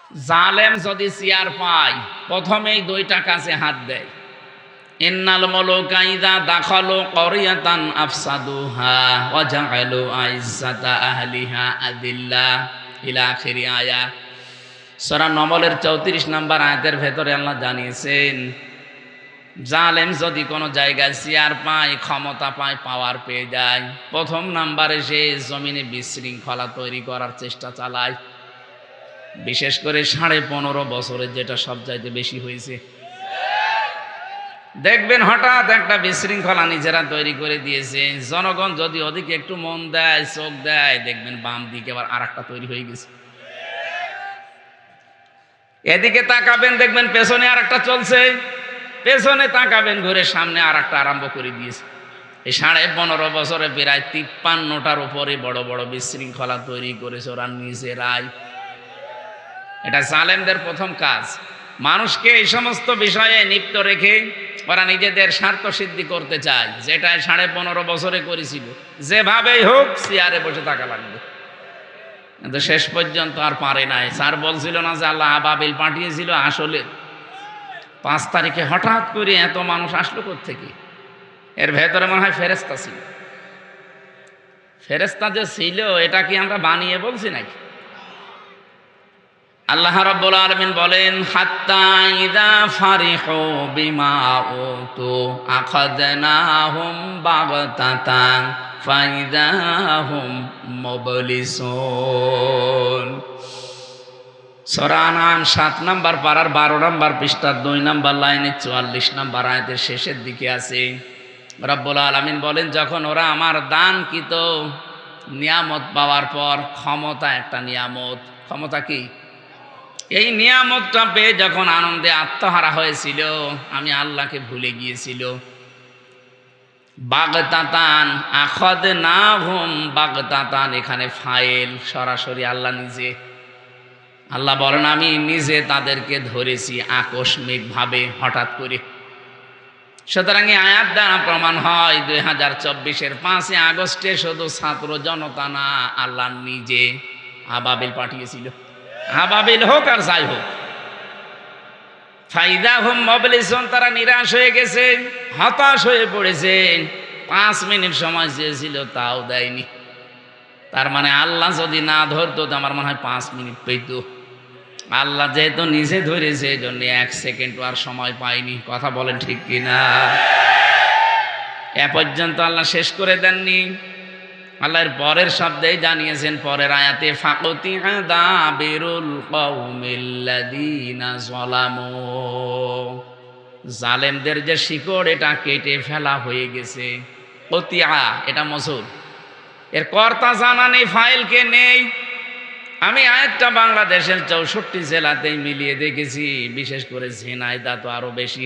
জালেম যদি চেয়ার পায় প্রথমেই দুইটা কাছে হাত দেয়। ইন্নাল মুলুকা ইযা দাখালু ক্বরিয়াতান আফসাদুহা ওয়া জাআলু আইজ্জাতা আহলিহা আযিল্লা ইলা আখিরি আয়া। সূরা নমলের 34 নম্বর আয়াতের ভেতরে আল্লাহ জানিয়েছেন, জালেম যদি কোনো জায়গায় চেয়ার পায়, ক্ষমতা পায়, পাওয়ার পেয়ে যায়, প্রথম নাম্বারে সে জমিনে বিশৃঙ্খলা তৈরি করার চেষ্টা চালায়। বিশেষ করে 15.5 বছরের যেটা সবচাইতে বেশি হয়েছে। দেখবেন হঠাৎ একটা বিশৃঙ্খলা নিজেরা তৈরি করে দিয়েছে। জনগণ যদি ওদিকে একটু মন দেয়, চোখ দেয়, দেখবেন বাম দিকে আবার আরেকটা তৈরি হয়ে গেছে। এদিকে তাকাবেন, দেখবেন পেছনে আরেকটা চলছে, পেছনে তাকাবেন, ঘুরে সামনে আরেকটা আরম্ভ করে দিয়েছে। এই 15.5 বছরে প্রায় 53টার উপরে বড় বড় বিশৃঙ্খলা তৈরি করেছে ওরা নিজেরাই। এটা জালেমদের প্রথম কাজ। মানুষকে এই সমস্ত বিষয়ে লিপ্ত রেখে ওরা নিজেদের স্বার্থ সিদ্ধি করতে চায়, যেটা 15.5 বছরে করেছিল। যেভাবেই হোক চেয়ারে বসে থাকা লাগবে, কিন্তু শেষ পর্যন্ত আর পারে নাই। স্যার বলছিল না যে আল্লাহ আবাবিল পাঠিয়েছিল, আসলে 5 তারিখে হঠাৎ করে এত মানুষ আসলো কোত্থেকে? এর ভেতরে মনে হয় ফেরেশতা ছিল। ফেরেশতা যে ছিল এটা কি আমরা বানিয়ে বলছি নাকি? আল্লাহ রাব্বুল আলামিন বলেন, হাত্তা ইযা ফারিহু বিমা উতু আখাযনাহুম বাগতাতান ফাইযা হুম মুবলিসুন। সূরা আনআম 7 নম্বর পারার 12 নম্বর পৃষ্ঠার 2 নম্বর লাইনে 44 নম্বর আয়াতের শেষের দিকে আছে। রাব্বুল আলামিন বলেন, যখন ওরা আমার দানকৃত নিয়ামত পাওয়ার পর, ক্ষমতা একটা নিয়ামত, ক্ষমতা কি? এই নিয়ামতটা পেয়ে যখন আনন্দে আত্মহারা হয়েছিল, আমি আল্লাহকে ভুলে গিয়েছিল। বাগতাতান আখাযনাহুম বাগতাতান, এখানে ফাইল সরাসরি আল্লাহ নিজে। আল্লাহ বলেন, আমি নিজে তাদেরকে ধরেছি আকস্মিকভাবে, হঠাৎ করে। সুতরাং এই আয়াত দ্বারা প্রমাণ হয় 2024-এর 5 আগস্টে শুধু ছাত্র জনতা না, আল্লাহ নিজে আবাবিল পাঠিয়েছিল। আবাবিল হোক আর যাই হোক, ফাইদা হুম মুবলিসুন, তারা নিরাশ হয়ে গেছে, হতাশ হয়ে পড়েছে। 5 মিনিট সময় চেয়েছিল, তাও দেয়নি। তার মানে আল্লাহ যদি না ধরতো, তো আমার মনে হয় 5 মিনিট পেত। আল্লাহ যেহেতু নিজে ধরেছে, এই জন্য 1 সেকেন্ড আর সময় পায়নি। কথা বলেন ঠিক কিনা? এ পর্যন্ত আল্লাহ শেষ করে দেননি। আল্লাহর পরের শব্দেই জানিয়েছেন, পরের আয়াতে, ফাকুতিআ দাবিরুল কওমিল্লাযীনা যালামু, জালেমদের যে শিকড়, এটা কেটে ফেলা হয়ে গেছে। কতিয়া, এটা মসুল, এর কর্তা জানা নেই, ফাইলকে নেই। আমি আয়াতটা বাংলাদেশের 64 জেলাতেই মিলিয়ে দেখেছি, বিশেষ করে ঝিনাইদহ তো আরো বেশি।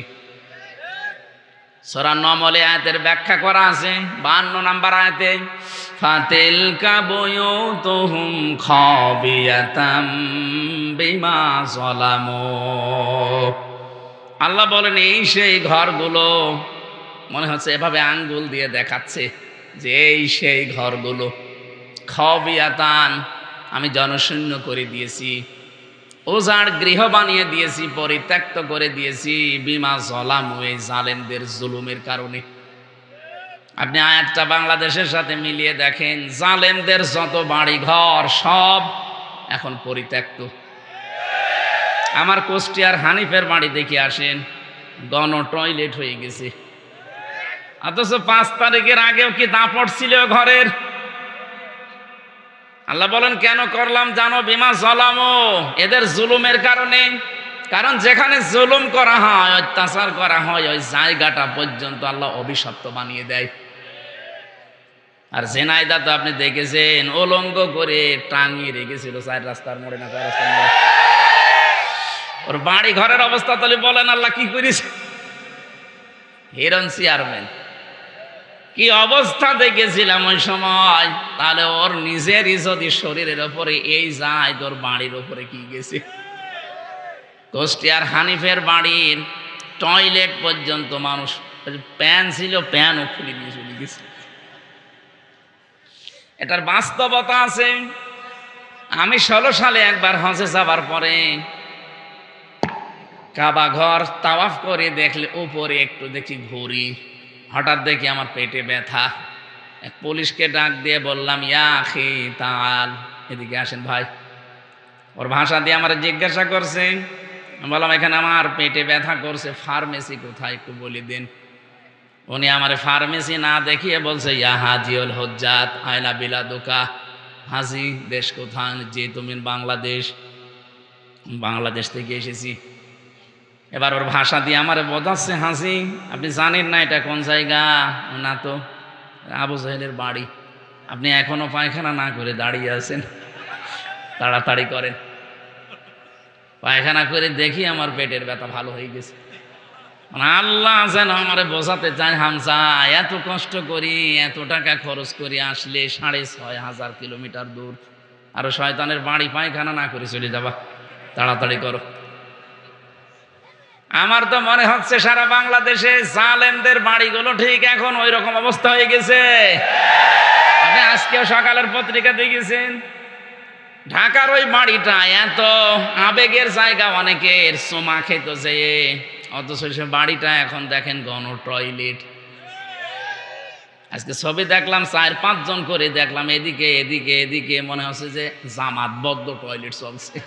সূরা নমলে আয়াতের ব্যাখ্যা করা আছে 52 নম্বর আয়াতে, ফাতিলকা বুয়ুতুহুম খাবিয়াতাম বিমা যালামু। আল্লাহ বলেন, এই সেই ঘরগুলো, মনে হচ্ছে এভাবে আঙ্গুল দিয়ে দেখাচ্ছে যে এই সেই ঘরগুলো। খাবিয়াতান, আমি জনশূন্য করে দিয়েছি, ওজার গৃহ বানিয়ে দিয়েছি, পরিত্যক্ত করে দিয়েছি, বিমা যালামু, এই জালেমদের জুলুমের কারণে। আপনি আয়াতটা বাংলাদেশের সাথে মিলিয়ে দেখেন, জালেমদের যত বাড়ি ঘর সব এখন পরিত্যক্ত। আমার কুষ্টিয়ার হানিফের বাড়ি দেখে আসেন, গণ টয়লেট হয়ে গেছে। অথচ 5 তারিখের আগেও কি দাপট ছিল ঘরের? আল্লাহ বলেন, কেন করলাম জানো? বিমা যালামু, এদের জুলুমের কারণে। কারণ যেখানে জুলুম করা হয়, অত্যাচার করা হয়, ওই জায়গাটা পর্যন্ত আল্লাহ অভিশপ্ত বানিয়ে দেয়। আর ঝিনাইদহ তো আপনি দেখেছেন, উলঙ্গ করে টাঙিয়ে রেখেছিল 4 রাস্তার মোড়ে না 4 রাস্তার মোড়ে। ওর বাড়ি ঘরের অবস্থা তাহলে বলেন আল্লাহ কি করেছে? হিরণ চেয়ারম্যান কি অবস্থা দেখেছিলাম ওই সময়। তাহলে ওর নিজেরই যদি শরীরের ওপরে এই যায়, তোর বাড়ির ওপরে কি গেছে? কুষ্টিয়ার হানিফের বাড়ির টয়লেট পর্যন্ত মানুষ, প্যান ছিল, প্যানও খুলে নিয়ে চলে গেছে। এটার বাস্তবতা আছে। আমি 16 সালে একবার হজে যাবার পরে কাবা ঘর তাওয়াফ করে দেখলে উপরে একটু দেখি ঘুরি, হঠাৎ দেখি আমার পেটে ব্যথা। এক পুলিশকে ডাক দিয়ে বললাম, ইয়া আখি তাল, এদিকে আসেন ভাই। ওর ভাষা দিয়ে আমার জিজ্ঞাসা করছে। আমি বললাম, এখানে আমার পেটে ব্যথা করছে, ফার্মেসি কোথায় একটু বলে দিন। উনি আমার ফার্মেসি না দেখিয়ে বলছে, ইয়া হাজিউল হজ্জাত আয়না বিলাদুকা, হাজি দেশ কোথায়? যে তুমি বাংলাদেশ। বাংলাদেশ থেকে এসেছি। এবার ওর ভাষা দিয়ে আমার বোঝাচ্ছে, হাজি আপনি জানেন না এটা কোন জায়গা? না তো। আবু জাহেলের বাড়ি। আপনি এখনো পায়খানা না করে দাঁড়িয়ে আছেন, তাড়াতাড়ি করেন। পায়খানা করে দেখি আমার পেটের ব্যথা ভালো হয়ে গেছে। আল্লাহ যেন আমারে বোঝাতে চায়, হামজা এত কষ্ট করি, এত টাকা খরচ করি, আসলে 6,500 কিলোমিটার দূর, আর শয়তানের বাড়ি পায়খানা না করে চলে যাবা, তাড়াতাড়ি করো। আমার তো মনে হচ্ছে সারা বাংলাদেশে জালেমদের বাড়িগুলো ঠিক এখন ওই রকম অবস্থা হয়ে গেছে। আপনি আজকেও সকালের পত্রিকা দেখেছেন, ঢাকার ওই বাড়িটা এত আবেগের জায়গা, অনেকের সোমা খেত যে, অথচ সে বাড়িটা এখন দেখেন গণ টয়লেট। আজকে ছবি দেখলাম 4-5 জন করে দেখলাম, এদিকে এদিকে এদিকে, মনে হচ্ছে যে জামাতবদ্ধ টয়লেট চলছে।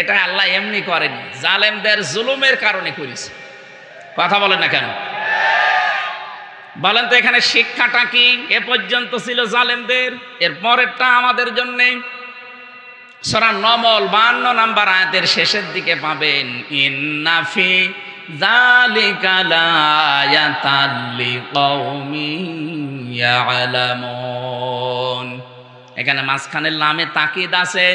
এটা আল্লাহ এমনি করেনি, জালেমদের জুলুমের কারণে করেছে। কথা বলেন না কেন? বলেন তো এখানে শিক্ষাটা কি? এ পর্যন্ত ছিল জালেমদের, এর পরেরটা আমাদের জন্যে। সূরা নমল 52 নম্বর আয়াতের শেষের দিকে পাবেন, ইন্না ফি যালিকা লায়াতাল লিকাউমিন ইয়ালামুন। এখানে মাঝখানের লামে তাকিদ আছে।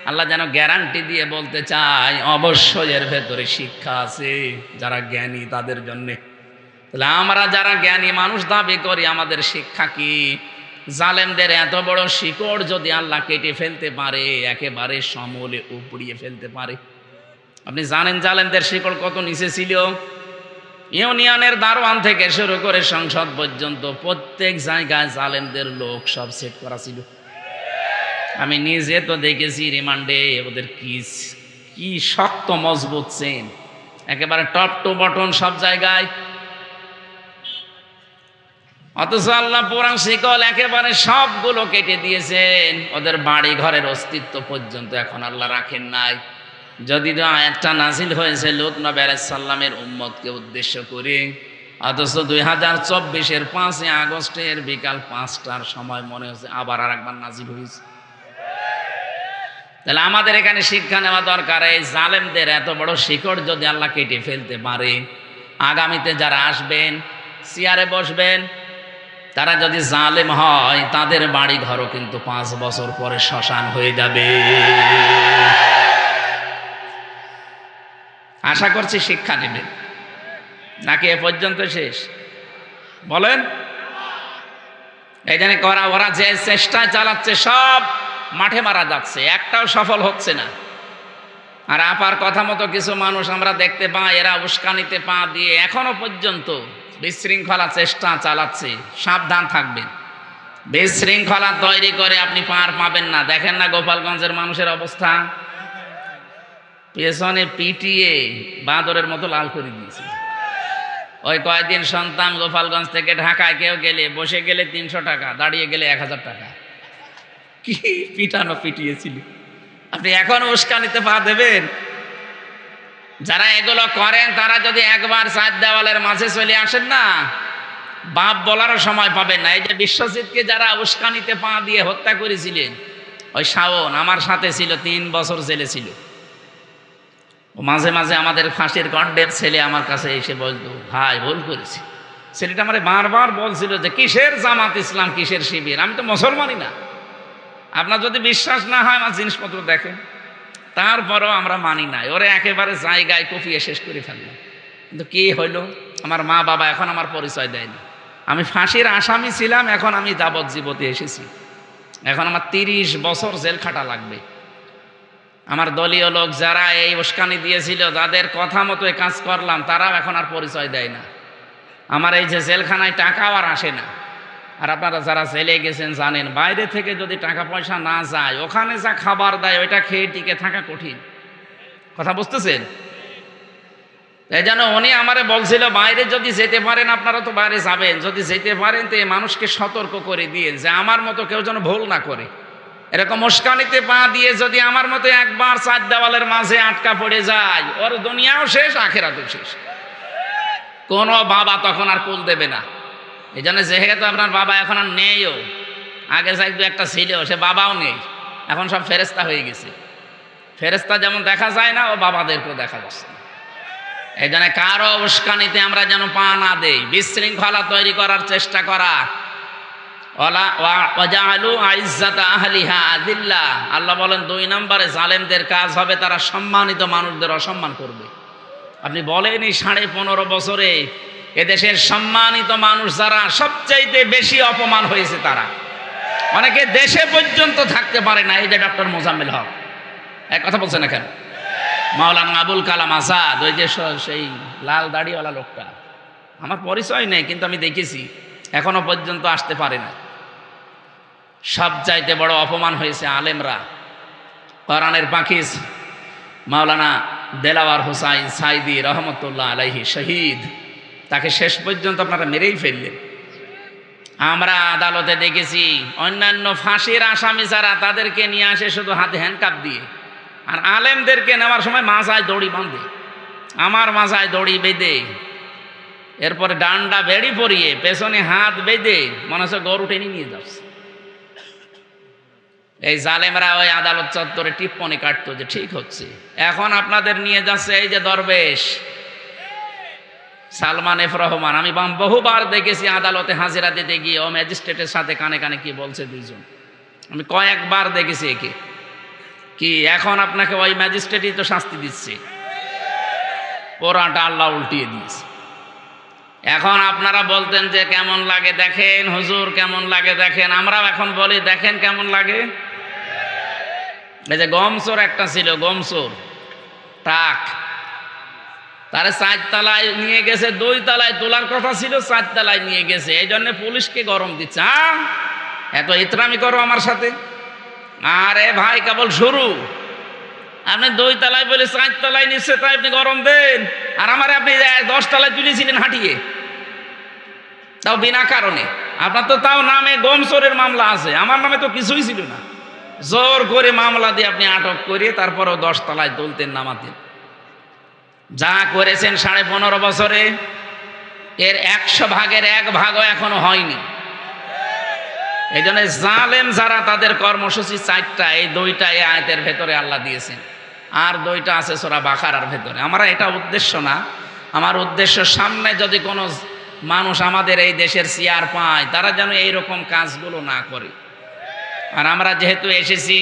আল্লাহ যেন গ্যারান্টি দিয়ে বলতে চায়, অবশ্যই এর ভেতরে শিক্ষা আছে যারা জ্ঞানী তাদের জন্য। তাহলে আমরা যারা জ্ঞানী মানুষ দাবি করি, আমাদের শিক্ষা কি? জালেমদের এত বড় শিকড় যদি আল্লাহ কেটে ফেলতে পারে, একেবারে সমূলে উপড়িয়ে ফেলতে পারে। আপনি জানেন জালেমদের শিকড় কত নিচে ছিল? ইউনিয়নের দারোয়ান থেকে শুরু করে সংসদ পর্যন্ত প্রত্যেক জায়গায় জালেমদের লোক সব সেট করা ছিল। আমি নিজে তো দেখেছি রিমান্ডে ওদের কি শক্ত মজবুত চেন, একেবারে টপ টু বটন সব জায়গায়। অথচ আল্লাহ পুরান শিকল একেবারে সবগুলো কেটে দিয়েছেন, ওদের বাড়ি ঘরের অস্তিত্ব পর্যন্ত এখন আল্লাহ রাখেন নাই। যদি একটা নাজিল হয়েছে লূত নবী আলাইহিস সালামের উম্মতকে উদ্দেশ্য করে, অথচ 2024-এর 5 আগস্টের বিকাল 5টার সময় মনে হচ্ছে আবার আরেকবার নাজিল হয়েছে। তাহলে আমাদের এখানে শিক্ষা নেওয়া দরকার, এই জালেমদের এত বড় শিকড় যদি আল্লাহ কেটে ফেলতে পারে, আগামীতে যারা আসবেন চেয়ারে বসবেন, তারা যদি জালেম হয়, তাদের বাড়ি ঘরও কিন্তু 5 বছর পরে শ্মশান হয়ে যাবে। আশা করছি শিক্ষা নেবেন, নাকি এ পর্যন্ত শেষ? বলেন। এই জন্য ওরা যে চেষ্টা চালাচ্ছে সব মাঠে মারা যাচ্ছে, একটাও সফল হচ্ছে না। আর আপার কথা মতো কিছু মানুষ আমরা দেখতে পাই, এরা উস্কানিতে পা দিয়ে এখনো পর্যন্ত বিশৃঙ্খলা চেষ্টা চালাচ্ছে। সাবধান থাকবেন, বিশৃঙ্খলা তৈরি করে আপনি পার পাবেন না। দেখেন না গোপালগঞ্জের মানুষের অবস্থা, পেছনে পিটিয়ে বাঁদরের মতো লাল করে দিয়েছে। ওই কয়েকদিন সন্তান গোপালগঞ্জ থেকে ঢাকায় কেউ গেলে, বসে গেলে 300 টাকা, দাঁড়িয়ে গেলে 1000 টাকা। কি পিটানো পিটিয়েছিল! আপনি এখন উস্কানিতে পা দেবেন? যারা এগুলো করেন তারা যদি একবার 4 দেওয়ালের মাঝে চলে আসেন না, বাপ বলারও সময় পাবেন না। এই যে বিশ্বজিৎকে যারা উস্কানিতে পা দিয়ে হত্যা করেছিলেন, ওই শাওন আমার সাথে ছিল, 3 বছর জেলে ছিল। ও মাঝে মাঝে আমাদের ফাঁসির কন্ডের ছেলে আমার কাছে এসে বলতো, ভাই ভুল করেছি। ছেলেটা আমার বারবার বলছিল যে কিসের জামাত ইসলাম, কিসের শিবির, আমি তো মুসলমানই না। আপনার যদি বিশ্বাস না হয় আমার জিনিসপত্র দেখেন, তারপরও আমরা মানি নাই। ওরে একেবারে জায়গায় কপিয়ে শেষ করে ফেললাম। কিন্তু কি হইল, আমার মা বাবা এখন আমার পরিচয় দেয়নি। আমি ফাঁসির আসামি ছিলাম, এখন আমি যাবজ্জীবতে এসেছি। এখন আমার 30 বছর জেল খাটা লাগবে। আমার দলীয় লোক যারা এই উস্কানি দিয়েছিল, যাদের কথা মতো কাজ করলাম, তারাও এখন আর পরিচয় দেয় না। আমার এই যে জেলখানায় টাকাও আর আসে না। আর আপনারা যারা জেলে গেছেন জানেন, বাইরে থেকে যদি টাকা পয়সা না যায়, ওখানে যা খাবার দেয় ওইটা খেয়ে টিকে থাকা কঠিন। কথা বুঝতেছেন? এই জন্য উনি আমারে বলছিল, বাইরে যদি যেতে পারেন, আপনারা তো বাইরে যাবেন, যদি যেতে পারেন তো এই মানুষকে সতর্ক করে দিয়ে যে আমার মতো কেউ যেন ভুল না করে। এরকম উস্কানিতে পা দিয়ে যদি আমার মতো একবার চার দেওয়ালের মাঝে আটকা পড়ে যায়, ওর দুনিয়াও শেষ, আখেরাতেও শেষ। কোনো বাবা তখন আর কুল দেবে না। এই জন্য যেহেতু আপনার বাবা এখন আর নেইও, আগে যাই দু একটা ছিল, সে বাবাও নেই, এখন সব ফেরেস্তা হয়ে গেছে। ফেরেস্তা যেমন দেখা যায় না, ও বাবাদেরকেও দেখা যাচ্ছে না। এই জন্য কারো উস্কানিতে আমরা যেন পা না দেই, বিশৃঙ্খলা তৈরি করার চেষ্টা করা। আল্লাহ বলেন 2 নম্বরে জালেমদের কাজ হবে তারা সম্মানিত মানুষদের অসম্মান করবে। আপনি বলেন এই 15.5 বছরে এদেশের সম্মানিত মানুষ যারা সবচাইতে বেশি অপমান হয়েছে, তারা অনেকে দেশে পর্যন্ত থাকতে পারে না। এই যে ডক্টর মোজাম্মেল হক, এক কথা বলছে না কেন? মাওলানা আবুল কালাম আজাদ, ওই যে সেই লাল দাড়িওয়ালা লোকটা, আমার পরিচয় নেই কিন্তু আমি দেখেছি, এখনো পর্যন্ত আসতে পারে না। সবচাইতে বড় অপমান হয়েছে আলেমরা। কোরআনের পাখি মাওলানা দেলাওয়ার হোসাইন সাইদি রহমতুল্লাহ আলাইহি শহীদ, তাকে শেষ পর্যন্ত আপনারা মেরেই ফেললেন। আমরা আদালতে দেখেছি অন্যান্য ফাঁসির আসামি যারা, তাদেরকে নিয়ে আসে শুধু হাতে হ্যান্ডকাপ দিয়ে, আর আলেমদেরকে নেওয়ার সময় মাথায় দড়ি বাঁধে, আমার মাথায় দড়ি বেঁধে, এরপরে ডান্ডা বেড়ি পরিয়ে পেছনে হাত বেঁধে মনে হচ্ছে গরু টেনে নিয়ে যাচ্ছে। এই জালেমরা ওই আদালত চত্বরে টিপ্পনি কাটতো যে ঠিক হচ্ছে। এখন আপনাদের নিয়ে যাচ্ছে এই যে দরবেশ সালমান এফ রহমান, আমি বহুবার দেখেছি আদালতে হাজিরা দিতে গিয়ে ও ম্যাজিস্ট্রেটের সাথে কানে কানে কি বলছে দুইজন, আমি কয়েকবার দেখেছি। একে কি এখন আপনাকে ওই ম্যাজিস্ট্রেটই তো শাস্তি দিচ্ছে, পোড়াটা আল্লাহ উল্টিয়ে দিয়েছে। এখন আপনারা বলতেন যে কেমন লাগে দেখেন হুজুর, কেমন লাগে দেখেন, আমরাও এখন বলি দেখেন কেমন লাগে। এই যে গমচোর একটা ছিল, গমচোর টাক, তারে 4 তলায় নিয়ে গেছে, 2 তলায় তোলার কথা ছিল, 4 তলায় নিয়ে গেছে। এই জন্য পুলিশকে গরম দিচ্ছে, এত ইতরামি করো আমার সাথে। আরে ভাই কেবল শুরু, আপনি 2 তলায় বলে 4 তলায় নিচ্ছে, তাই আপনি গরম দেন। আর আমারে আপনি 10 তলায় তুলেছিলেন হাঁটিয়ে, তাও বিনা কারণে। আপনার তো তাও নামে গমচোরের মামলা আছে, আমার নামে তো কিছুই ছিল না। জোর করে মামলা দিয়ে আপনি আটক করে তারপরেও 10 তলায় তুলতেন, নামাতেন। যা করেছেন 15.5 বছরে, এর 100 ভাগের 1 ভাগও এখনো হয়নি। এই জন্য জালেম যারা, তাদের কর্মসূচি 4টা, এই 2টা এই আয়াতের ভেতরে আল্লাহ দিয়েছেন, আর 2টা আছে সূরা বাকারার ভেতরে। আমার এটা উদ্দেশ্য না, আমার উদ্দেশ্য সামনে যদি কোনো মানুষ আমাদের এই দেশের চেয়ার পায়, তারা যেন এইরকম কাজগুলো না করে। আর আমরা যেহেতু এসেছি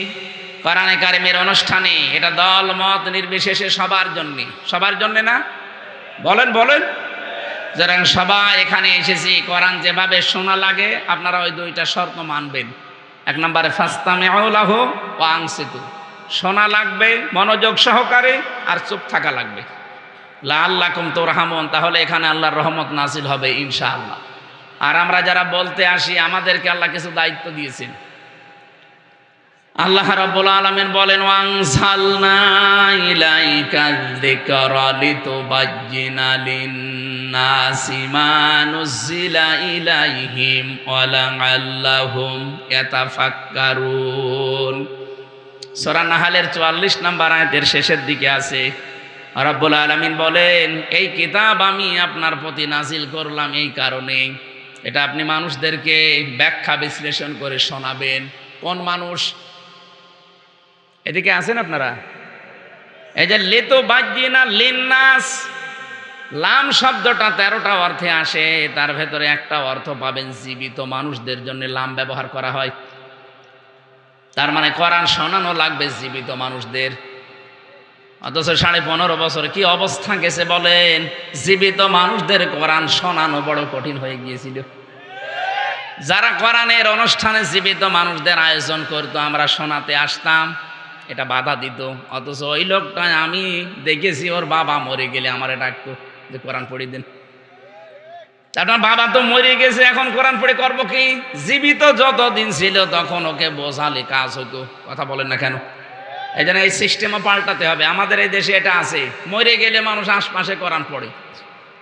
কোরআনে কারিমের অনুষ্ঠানে, এটা দল মত নির্বিশেষে সবার জন্যে, সবার জন্যে না? বলেন বলেন, যারা সবাই এখানে এসেছি, কোরআন যেভাবে শোনা লাগে আপনারা ওই 2টা শর্ত মানবেন। 1 নম্বরে ফাস্তামিউ লাহু ওয়া আনসিতু, শোনা লাগবে মনোযোগ সহকারে, আর চুপ থাকা লাগবে। লাআল্লাকুম তুরহামুন, তাহলে এখানে আল্লাহর রহমত নাজিল হবে ইনশাআল্লাহ। আর আমরা যারা বলতে আসি, আমাদেরকে আল্লাহ কিছু দায়িত্ব দিয়েছেন। আল্লাহ রাব্বুল আলামিন বলেন, ওয়ানজালনা ইলাইকাল যিকরা লিতুবাজ্জিনা লিন-নাসি মা নুযিলা ইলাইহিম ওয়া লাআল্লাহুম ইয়াতাফাক্কারুন। সূরা নাহলের 44 নম্বর আয়াতের শেষের দিকে আছে, রাব্বুল আলামিন বলেন, এই কিতাব আমি আপনার প্রতি নাজিল করলাম এই কারণে, এটা আপনি মানুষদেরকে ব্যাখ্যা বিশ্লেষণ করে শোনাবেন। কোন মানুষ? এদিকে আছেন আপনারা? এই যে লিতুবাজ্জিনা লিন-নাস, লাম শব্দটা 13টা অর্থে আসে, তার ভেতরে একটা অর্থ পাবেন জীবিত মানুষদের জন্য লাম ব্যবহার করা হয়। তার মানে কোরআন শোনানো লাগবে জীবিত মানুষদের। অথচ 15.5 বছর কি অবস্থা গেছে বলেন, জীবিত মানুষদের কোরআন শোনানো বড় কঠিন হয়ে গিয়েছিল। যারা কোরআনের অনুষ্ঠানে জীবিত মানুষদের আয়োজন করতো, আমরা শোনাতে আসতাম, এটা বাধা দিত। অথচ ওই লোকটা আমি দেখেছি, ওর বাবা মরে গেলে আমারে ডাকতো যে কোরআন পড়িয়ে দেন। আপনার বাবা তো মরে গেছে, এখন কোরআন পড়ে করবো কি? জীবিত যতদিন ছিল তখন ওকে বোঝালে কাজ হতো। কথা বলেন না কেন? এই জন্য এই সিস্টেমও পাল্টাতে হবে। আমাদের এই দেশে এটা আছে, মরে গেলে মানুষ আশপাশে কোরআন পড়ে।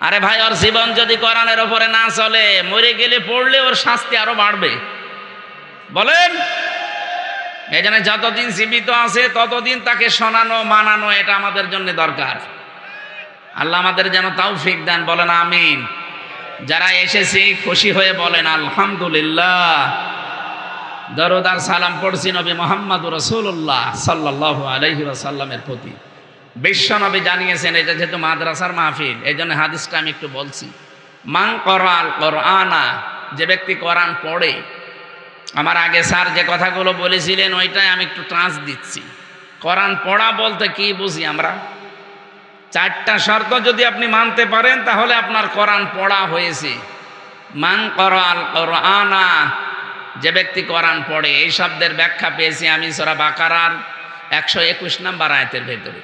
আরে ভাই, ওর জীবন যদি কোরআনের ওপরে না চলে, মরে গেলে পড়লে ওর শাস্তি আরো বাড়বে। বলেন, এই জন্য যতদিন জীবিত আছে ততদিন তাকে শোনানো মানানো এটা আমাদের জন্য দরকার। আল্লাহ আমাদের যেন তৌফিক দেন, বলেন আমিন। যারা এসেছি খুশি হয়ে বলেন আলহামদুলিল্লাহ। দরুদ আর সালাম পড়ছি নবী মুহাম্মদুর রাসূলুল্লাহ সাল্লাল্লাহু আলাইহি ওয়াসাল্লামের প্রতি। বিশ্ব নবী জানিয়েছেন, এটা যেহেতু মাদ্রাসার মাহফিল এই জন্য হাদিসটা আমি একটু বলছি। মান করাল কোরআনা, যে ব্যক্তি কোরআন পড়ে। আমার আগে স্যার যে কথাগুলো বলেছিলেন ওইটাই আমি একটু ট্রান্স দিচ্ছি। কোরআন পড়া বলতে কি বুঝি আমরা? চারটা শর্ত যদি আপনি মানতে পারেন তাহলে আপনার কোরআন পড়া হয়েছে। মান করাল কোরআনা, যে ব্যক্তি কোরআন পড়ে। এই শব্দের ব্যাখ্যা পেয়েছি আমি সূরা বাকারার 121 নম্বর আয়াতের ভেতরে।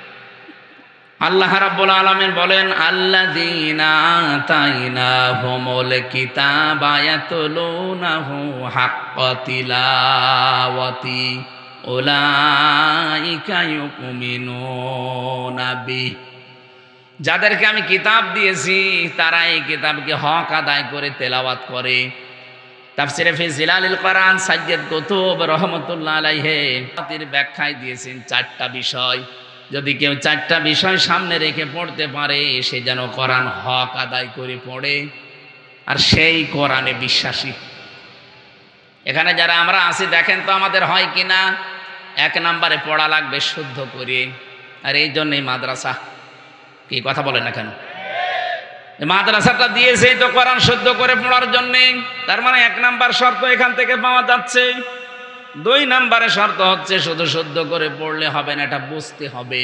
আল্লাহ রাব্বুল আলামিন বলেন, আল্লাযীনা আতাইনাহুমুল কিতাবা ইয়াতলুনাহু হাক্কা তিলাওয়াতি উলাইকা ইউমিনুনা বিহি। যাদেরকে আমি কিতাব দিয়েছি তারা এই কিতাবকে হক আদায় করে তেলাওয়াত করে। তাফসিরে ফি জিলালিল কোরআন সাজ্জাদ কুতুব রহমাতুল্লাহ আলাইহি এর ব্যাখ্যায় দিয়েছেন চারটা বিষয়। যদি কেউ চারটা বিষয় সামনে রেখে পড়তে পারে সে যেন কোরআন হক আদায় করে পড়ে, আর সেই কোরআনে বিশ্বাসী। এখানে যারা আমরা আছি দেখেন তো আমাদের হয় কিনা। 1 নম্বরে পড়া লাগবে শুদ্ধ করে, আর এই জন্যই মাদ্রাসা। কি কথা বলেন না কেন? মাদ্রাসাটা দিয়েছে তো কোরআন শুদ্ধ করে পড়ার জন্যে। তার মানে 1 নাম্বার শর্ত এখান থেকে পাওয়া যাচ্ছে। 2 নম্বরে শর্ত হচ্ছে শুধু শুদ্ধ করে পড়লে হবে না, এটা বুঝতে হবে।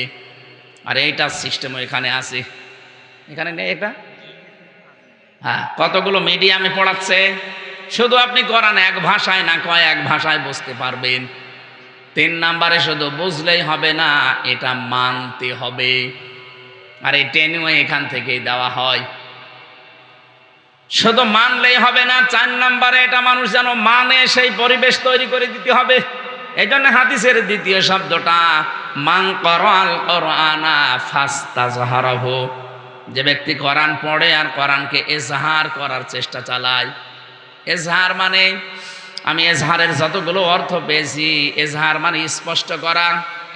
আর এইটা সিস্টেমও এখানে আছে, এখানে নেই এটা। হ্যাঁ, কতগুলো মিডিয়ামে পড়াচ্ছে। শুধু আপনি কোরআন এক ভাষায় না কয়েক ভাষায় বুঝতে পারবেন। 3 নম্বরে শুধু বুঝলেই হবে না, এটা মানতে হবে। আর এই ট্রেনিংও এখান থেকেই দেওয়া হয়। শুধু মানলেই হবে না, 4 নম্বরে এটা মানুষ যেন মানে, সেই পরিবেশ তৈরি করে দিতে হবে। এই জন্য হাদিসের 2য় শব্দটা মান করাল কোরআনা ফাস্তাজহারাহু, যে ব্যক্তি কোরআন পড়ে আর কোরআনকে এজহার করার চেষ্টা চালায়। এজহার মানে, আমি এজহারের যতগুলো অর্থ পেয়েছি, এজহার মানে স্পষ্ট করা,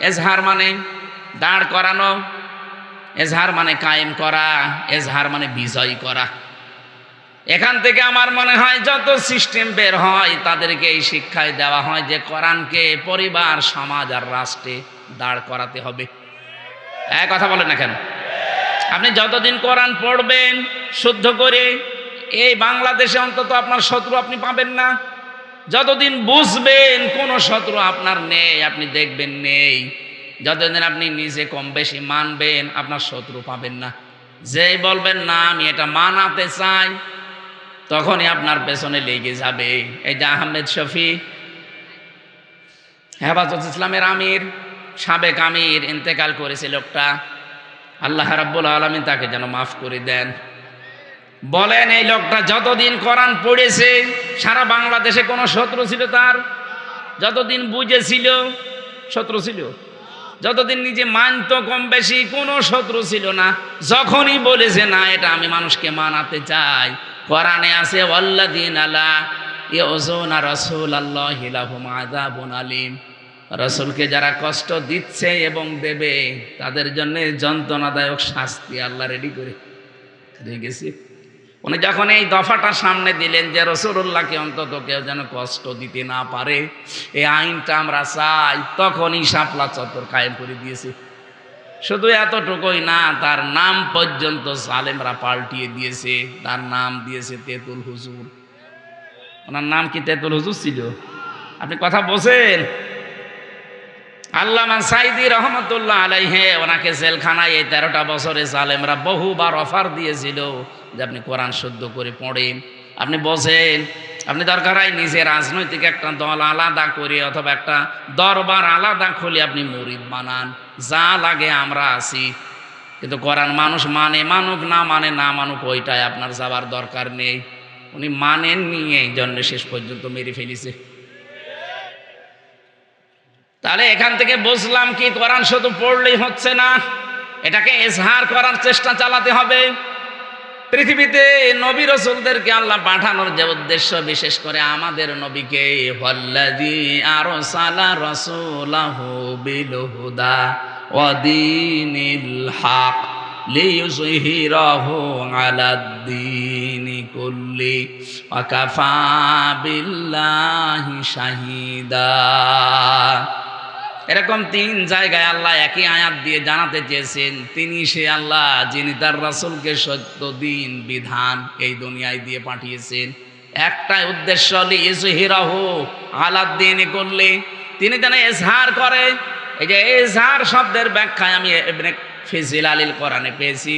এজহার মানে দাঁড় করানো, এজহার মানে কায়েম করা, এজহার মানে বিজয় করা। এখান থেকে আমার মনে হয় যত সিস্টেম বের হয় তাদেরকে এই শিক্ষায় দেওয়া হয় যে কোরআনকে পরিবার, সমাজ আর রাষ্ট্রে দাঁড় করাতে হবে। কথা বলেন না কেন? আপনি যতদিন কোরআন পড়বেন শুদ্ধ করে, এই বাংলাদেশে অন্তত আপনার শত্রু আপনি পাবেন না। যতদিন বুঝবেন কোনো শত্রু আপনার নেই, আপনি দেখবেন নেই, যতদিন আপনি নিজে কম বেশি মানবেন আপনার শত্রু পাবেন না। যেই বলবেন না আমি এটা মানাতে চাই, তখনই আপনার পেছনে লেগে যাবে। এই যে আহমেদ শফি, হেফাজত ইসলামের আমির, সাবেক আমির, ইন্তেকাল করেছে লোকটা। আল্লাহ রাব্বুল আলামিন তাকে যেন মাফ করে দেন। বলেন, এই লোকটা যতদিন কোরআন পড়েছে সারা বাংলাদেশে কোনো শত্রু ছিল তার? যতদিন বুঝেছিল শত্রু ছিল, যতদিন নিজে মানত কম বেশি কোনো শত্রু ছিল না। যখনই বলেছে না এটা আমি মানুষকে মানাতে চাই, কোরআনে আছে ওয়াল্লাযীনা লা ইউযুনা রাসূলাল্লাহি লাহুম আযাবুন আলীম, রাসূলকে যারা কষ্ট দিচ্ছে এবং দেবে তাদের জন্য যন্ত্রণাদায়ক শাস্তি আল্লাহ রেডি করে রেখেছে। উনি যখন এই দফাটা সামনে দিলেন যে রাসূলুল্লাহকে অন্তত কেউ যেন কষ্ট দিতে না পারে, এই আইনটা আমরা চাই, তখনই শাপলা চত্বর কায়েম করে দিয়েছে। শুধু এতটুকুই না, তার নাম পর্যন্ত জালেমরা পাল্টিয়ে দিয়েছে। তার নাম দিয়েছে তেতুল হুজুর। ওনার নাম কি তেতুল হুজুর ছিল? আপনি কথা বলছেন? আল্লামা সাইদি রহমতুল্লাহ আলাইহি ওনাকে জেলখানায় এই 13টা বছরে জালেমরা বহুবার অফার দিয়েছিল যে আপনি কোরআন শুদ্ধ করে পড়েন। আপনি বোঝেন, আপনি দরকার হয় নিজে রাজনৈতিক একটা দল আলাদা করে অথবা একটা দরবার আলাদা খুলে আপনি মুরিদ বানান, যা লাগে আমরা আছি। কিন্তু কোরআন মানুষ মানে মানুক, না মানে না মানুক, ওইটাই আপনার যাবার দরকার নেই। উনি মানেননি, এই জন্য শেষ পর্যন্ত মেরে ফেলেছে। তাহলে এখান থেকে বুঝলাম কি, কোরআন শুধু পড়লেই হচ্ছে না, এটাকে এজহার করার চেষ্টা চালাতে হবে। পৃথিবীতে নবী রাসূলদেরকে আল্লাহ পাঠানোর যে উদ্দেশ্য, বিশেষ করে আমাদের নবীকে, ওয়াল্লাযী আরসালা রাসূলাহু বিল হুদা ওয়া দীনিল হক লিইয়ুযহিরাহু আলাদ-দীনি কুল্লি ওয়া কাফা বিল্লাহি শাহীদা। এরকম 3 জায়গায় আল্লাহ একই আয়াত দিয়ে জানাতে চেয়েছেন তিনি সে আল্লাহ যিনি তার রাসূলকে সত্য দিন বিধান এই দুনিয়ায় দিয়ে পাঠিয়েছেন। একটাই উদ্দেশ্য, লিইয়ুযহিরাহু আলাদ-দীনি কুল্লি, তিনি যেন এজহার করে। এই যে এজহার শব্দের ব্যাখ্যায় আমি ইবনে ফিজিল আলিল কোরআনে পেয়েছি,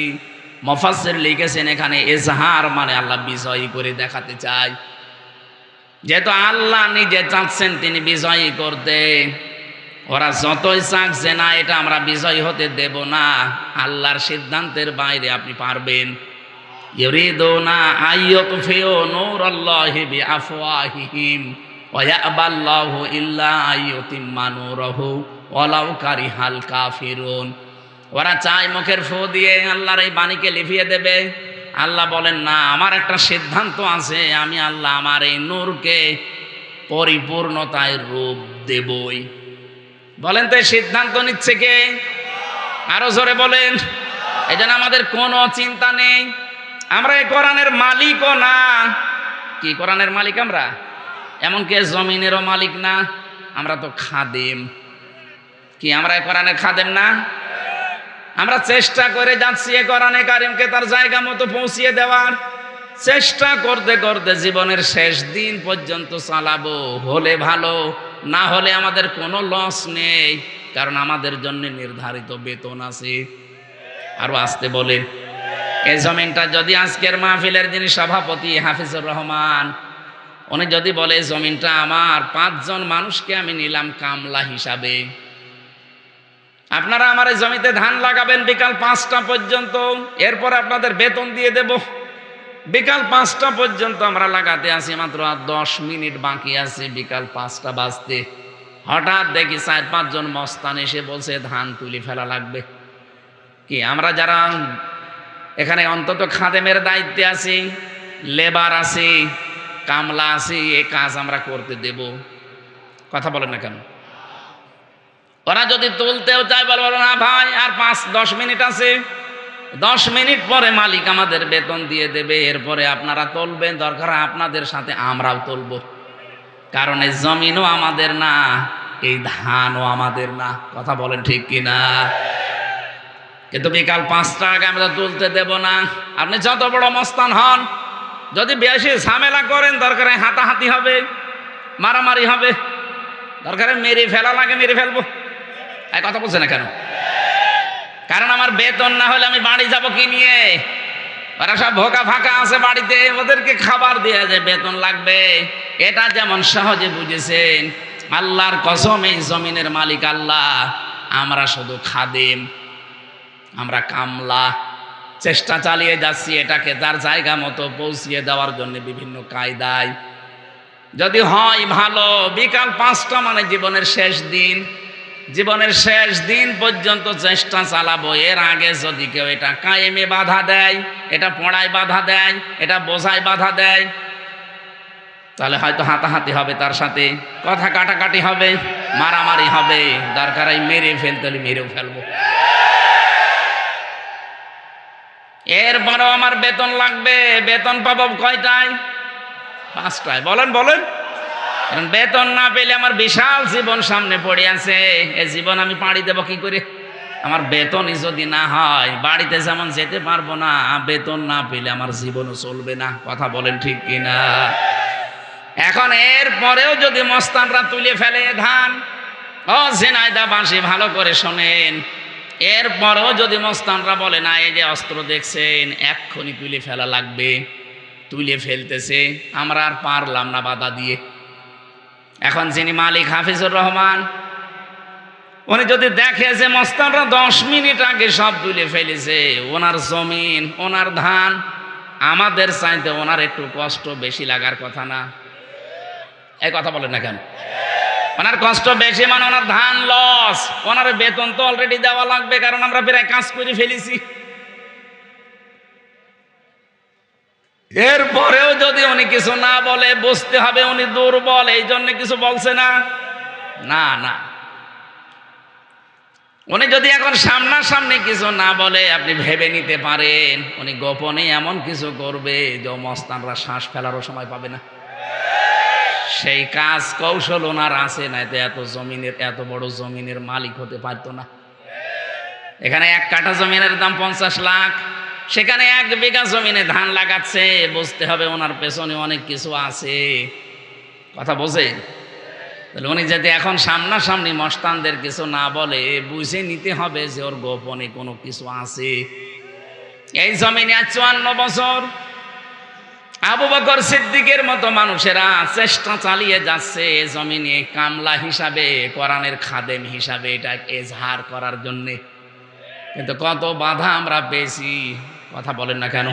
মুফাসসির লিখেছেন এখানে এজহার মানে আল্লাহ বিজয়ী করে দেখাতে চায়। যেহেতু আল্লাহ নিজে চাচ্ছেন তিনি বিজয়ী করতে, ওরা যতই চাক যে না এটা আমরা বিজয়ী হতে দেব না, আল্লাহর সিদ্ধান্তের বাইরে আপনি পারবেন। ইউরিদুনা আইয়ুতফিউ নূরাল্লাহি বিআফওয়াহিহিম ওয়া ইয়াবাল্লাহু ইল্লা আইয়ুতিম্মা নূরাহু ওয়ালাউ কারিহাল কাফিরুন। ওরা চায় মুখের ফু দিয়ে আল্লাহর এই বাণীকে লিভিয়ে দেবে। আল্লাহ বলেন না, আমার একটা সিদ্ধান্ত আছে, আমি আল্লাহ আমার এই নূরকে পরিপূর্ণতায় রূপ দেবই। বলেন তো এই সিদ্ধান্ত নিচ্ছে কে? আরো জোরে বলেন। এই জন্য আমাদের কোনো চিন্তা নেই, আমরা এই কোরআনের মালিকও না। কি কোরআনের মালিক আমরা? এমনকি জমিনেরও মালিক না, আমরা তো খাদেম। কি আমরা এই কোরআনের খাদেম না? আমরা চেষ্টা করে যাচ্ছি এই কোরআনে কারিমকে তার জায়গা মতো পৌঁছিয়ে দেওয়ার চেষ্টা করতে করতে জীবনের শেষ দিন পর্যন্ত চালাবো। হলে ভালো, না হলে আমাদের কোনো লস নেই, কারণ আমাদের জন্য নির্ধারিত বেতন আছে। আরো আসতে বলেন। এই জমিনটা যদি আজকের মাহফিলের যিনি সভাপতি হাফিজুর রহমান, উনি যদি বলে জমিনটা আমার, 5 জন মানুষকে আমি নিলাম কামলা হিসাবে, আপনারা আমার এই জমিতে ধান লাগাবেন বিকাল 5টা পর্যন্ত, এরপর আপনাদের বেতন দিয়ে দেব। বিকাল 5টা পর্যন্ত আমরা লাগাতে আসি, মাত্র আর 10 মিনিট বাকি আছে বিকাল 5টা বাজতে। হঠাৎ দেখি 4-5 জন মস্তান এসে বলছে ধান তুলে ফেলা লাগবে। কি আমরা যারা এখানে অন্তত খাদেমের দায়িত্বে আছি, লেবার আছি, কামলা আছি, এই কাজ আমরা করতে দেব? কথা বলেন না কেন? ওরা যদি তুলতেও চায় বলবো না ভাই আর 5-10 মিনিট আছে, 10 মিনিট পরে মালিক আমাদের বেতন দিয়ে দেবে, এরপরে আপনারা তুলবেন, দরকার আপনাদের সাথে আমরাও তুলব। কারণ এই জমিনও আমাদের না, এই ধানও আমাদের না। কথা বলেন ঠিক কিনা? কিন্তু বিকাল 5টা আগে আমরা তুলতে দেব না। আপনি যত বড় মস্তান হন, যদি বেশি ঝামেলা করেন, দরকারে হাতাহাতি হবে, মারামারি হবে, দরকারে মেরে ফেলা লাগে মেরে ফেলবো। এই কথা বলছে না কেন? কারণ আমার বেতন না হলে আমি বাড়ি যাব কি নিয়ে? ওরা সব ভোকা ফাঁকা আছে বাড়িতে, ওদেরকে খাবার দেয়া যায়, বেতন লাগবে। এটা যেমন সহজে বুঝেছেন, আল্লাহর কসম এই জমিনের মালিক আল্লাহ, আমরা শুধু খাদেম, আমরা কামলা। চেষ্টা চালিয়ে যাচ্ছি এটাকে তার জায়গা মতো পৌঁছিয়ে দেওয়ার জন্য বিভিন্ন কায়দায়। যদি হয় ভালো, বিকাল 5টা মানে জীবনের শেষ দিন, জীবনের শেষ দিন পর্যন্ত চেষ্টা চালাবো। এর আগে যদি কেউ এটা কায়েমে বাধা দেয়, এটা পড়ায় বাধা দেয়, এটা বোঝায় বাধা দেয়, তাহলে হয়তো হাতাহাতি হবে, তার সাথে কথা কাটাকাটি হবে, মারামারি হবে, দরকার হয় মেরে ফেলতে হলে মেরেও ফেলবো। এরপরেও আমার বেতন লাগবে। বেতন পাবো কয়টায়? 5টায়। বলেন বলেন। কারণ বেতন না পেলে আমার বিশাল জীবন সামনে পড়ে আছে, এই জীবন আমি পাড়ি দেবো কি করে? আমার বেতনই যদি না হয়, বাড়িতে যেমন যেতে পারবো না, বেতন না পেলে আমার জীবনও চলবে না। কথা বলেন ঠিক কিনা? এখন এর পরেও যদি মস্তানরা তুলে ফেলে ধান, ও ঝিনাইদা বাঁশি ভালো করে শোনেন, এরপরেও যদি মস্তানরা বলে না এই যে অস্ত্র দেখছেন এক্ষুনি তুলে ফেলা লাগবে, তুলে ফেলতেছে, আমরা আর পারলাম না বাধা দিয়ে। এখন যিনি মালিক হাফিজুর রহমান, উনি যদি দেখে যে মস্তানরা 10 মিনিট আগে সব তুলে ফেলেছে, ওনার জমিন, ওনার ধান, আমাদের চাইতে ওনার একটু কষ্ট বেশি লাগার কথা না? এই কথা বলেন না কেন? ওনার কষ্ট বেশি মানে ওনার ধান লস, ওনার বেতন তো অলরেডি দেওয়া লাগবে, কারণ আমরা প্রায় কাজ করে ফেলেছি। এরপরেও যদি উনি কিছু না বলে, বুঝতে হবে উনি দুর্বল, এই জন্য কিছু বলছে না। না না, উনি যদি এখন সামনাসামনি কিছু না বলে, আপনি ভেবে নিতে পারেন উনি গোপনে এমন কিছু করবে যে মস্তানরা শ্বাস ফেলারও সময় পাবে না। সেই কাজ কৌশল ওনার আছে, না তো এত বড় জমিনের মালিক হতে পারতো না। এখানে 1 কাঠা জমিনের দাম 50 লাখ, সেখানে 1 বিঘা জমিনে ধান লাগাচ্ছে, বুঝতে হবে ওনার পেছনে অনেক কিছু আছে। কথা বোঝেন? তাহলে উনি যদি এখন সামনাসামনি মস্তানদের কিছু না বলে, বুঝে নিতে হবে যে ওর গোপনে কোনো কিছু আছে। এই জমিনে 54 বছর আবু বকর সিদ্দিকের মতো মানুষেরা চেষ্টা চালিয়ে যাচ্ছে জমিনে কামলা হিসাবে, কোরআনের খাদেম হিসাবে এটা এজহার করার জন্যে, কিন্তু কত বাধা আমরা পেয়েছি। কথা বলেন না কেন?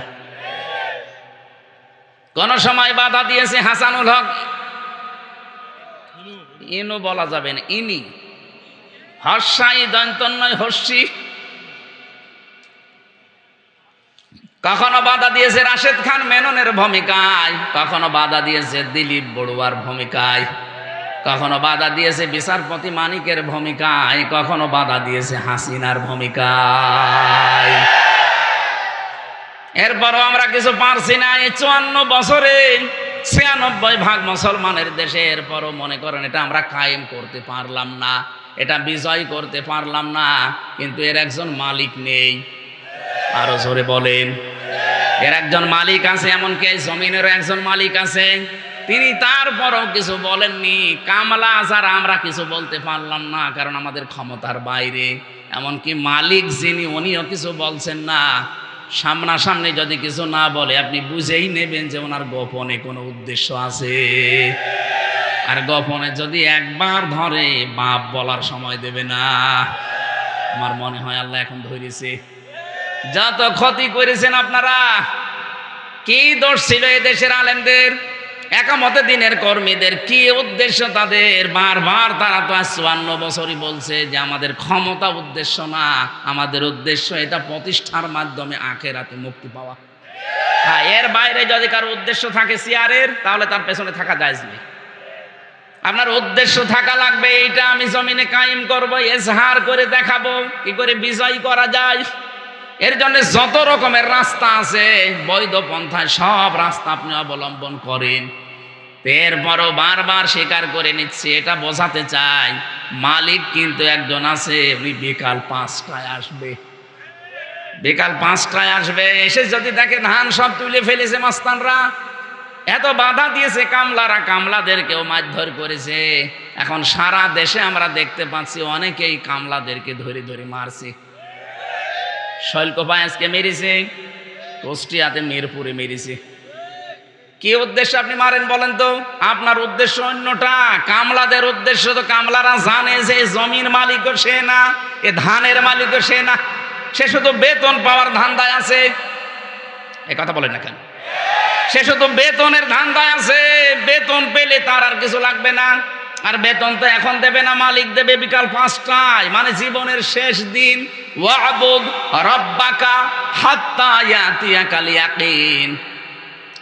কোন সময় বাধা দিয়েছে হাসানুল হক, ইনু বলা যাবে না, ইনি হর্ষাই দন্তন্নয় হর্ষি। কখনো বাধা দিয়েছে রাশেদ খান মেননের ভূমিকায়, কখনো বাধা দিয়েছে দিলীপ বড়ুয়ার ভূমিকায়, কখনো বাধা দিয়েছে বিচারপতি মানিকের ভূমিকায়, কখনো বাধা দিয়েছে হাসিনার ভূমিকায়। এরপরও আমরা কিছু পারছি না। এই 54 বছরে 96% মুসলমানের দেশে, এরপরও মনে করেন এটা আমরা কায়েম করতে পারলাম না, এটা বিজয় করতে পারলাম না, কিন্তু এর একজন মালিক নেই। আরো জোরে বলেন, এর একজন মালিক আছে, এমনকি এই জমিনেরও একজন মালিক আছে। তিনি তারপরও কিছু বলেননি। কামলা যারা আমরা কিছু বলতে পারলাম না, কারণ আমাদের ক্ষমতার বাইরে। এমনকি মালিক যিনি, উনিও কিছু বলছেন না। সামনাসামনি যদি কিছু না বলে, আপনি বুঝেই নেবেন যে ওনার গোপনে কোনো উদ্দেশ্য আছে। আর গোপনে যদি একবার ধরে, বাপ বলার সময় দেবে না। আমার মনে হয় আল্লাহ এখন ধরেছে। যত ক্ষতি করেছেন আপনারা, কি দোষ ছিল এই দেশের আলেমদের, একামতে দিনের কর্মীদের, কি উদ্দেশ্য তাদের? বারবার তারা তো 54 বছরই বলছে যে আমাদের ক্ষমতা উদ্দেশ্য না, আমাদের উদ্দেশ্য এটা প্রতিষ্ঠার মাধ্যমে আখিরাতে মুক্তি পাওয়া। হ্যাঁ, এর বাইরে যদি কারো উদ্দেশ্য থাকে চেয়ারের, তাহলে তার পেছনে থাকা জায়েজ নেই। আপনার উদ্দেশ্য থাকা লাগবে, এইটা আমি জমিনে কায়েম করব, এজহার করে দেখাবো কি করে বিজয় করা যায়। এর জন্য যত রকমের রাস্তা আছে, বৈধ পন্থায় সব রাস্তা আপনি অবলম্বন করেন। এরপরও বারবার স্বীকার করে নিচ্ছে, এটা বোঝাতে চাই মালিক কিন্তু একজন আছে, উনি বিকাল 5টায় আসবে। বিকাল 5টায় আসবে, এসে যদি দেখে ধান সব তুলে ফেলেছে মাস্তানরা, এত বাধা দিয়েছে কামলারা, কামলাদেরকেও মারধর করেছে। এখন সারা দেশে আমরা দেখতে পাচ্ছি অনেকেই কামলাদেরকে ধরে ধরে মারছে। শৈলকোপায় আজকে মেরেছে, কুষ্টিয়াতে মিরপুরে মেরেছে। কি উদ্দেশ্য আপনি মারেন বলেন তো? আপনার উদ্দেশ্য অন্যটা, কামলাদের উদ্দেশ্য তো কামলারা জানে যে জমির মালিকও সে না, এ ধানের মালিকও সে না, সে শুধু বেতন পাওয়ার ধান্দায় আছে। এ কথা বলেন না কেন? সে শুধু বেতনের ধান্দায় আছে, বেতন পেলে তার আর কিছু লাগবে না। আর বেতন তো এখন দেবে না, মালিক দেবে বিকাল 5টায়, মানে জীবনের শেষ দিন। ওয়াবুদ রাব্বাকা হাত্তা ইয়াতিয়াকাল ইয়াকিন।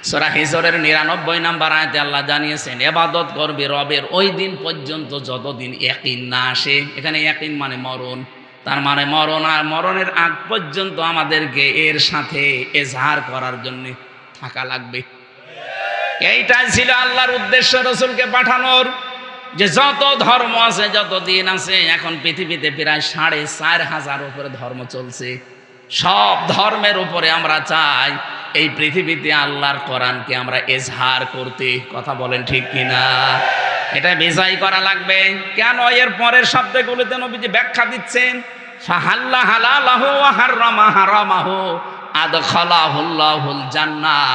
সূরা হিজরের 99 নম্বর আয়াতে আল্লাহ জানিয়েছেন, ইবাদত করবে রবের ওই দিন পর্যন্ত যতদিন ইয়াকিন না আসে। এখানে ইয়াকিন মানে মরণ, তার মানে মরণ, আর মরণের আগ পর্যন্ত আমাদেরকে এর সাথে এজহার করার জন্য থাকা লাগবে। এইটাই ছিল আল্লাহর উদ্দেশ্য রাসূলকে পাঠানোর, যে যত ধর্ম আছে, যত দিন আছে, এখন পৃথিবীতে প্রায় 4500 উপরে ধর্ম চলছে। সব ধর্মের উপরে আমরা চাই এই পৃথিবীতে আল্লাহর কোরআনকে আমরা এজহার করতে। কথা বলেন ঠিক কিনা? এটা বিজয় করা লাগবে। কেন? এর পরের শব্দগুলোতে নবীজি ব্যাখ্যা দিচ্ছেন, ফাহাল্লা হালালাহু ওয়া হাররামা হারামাহু আদখালাহুল্লাহুল জান্নাহ।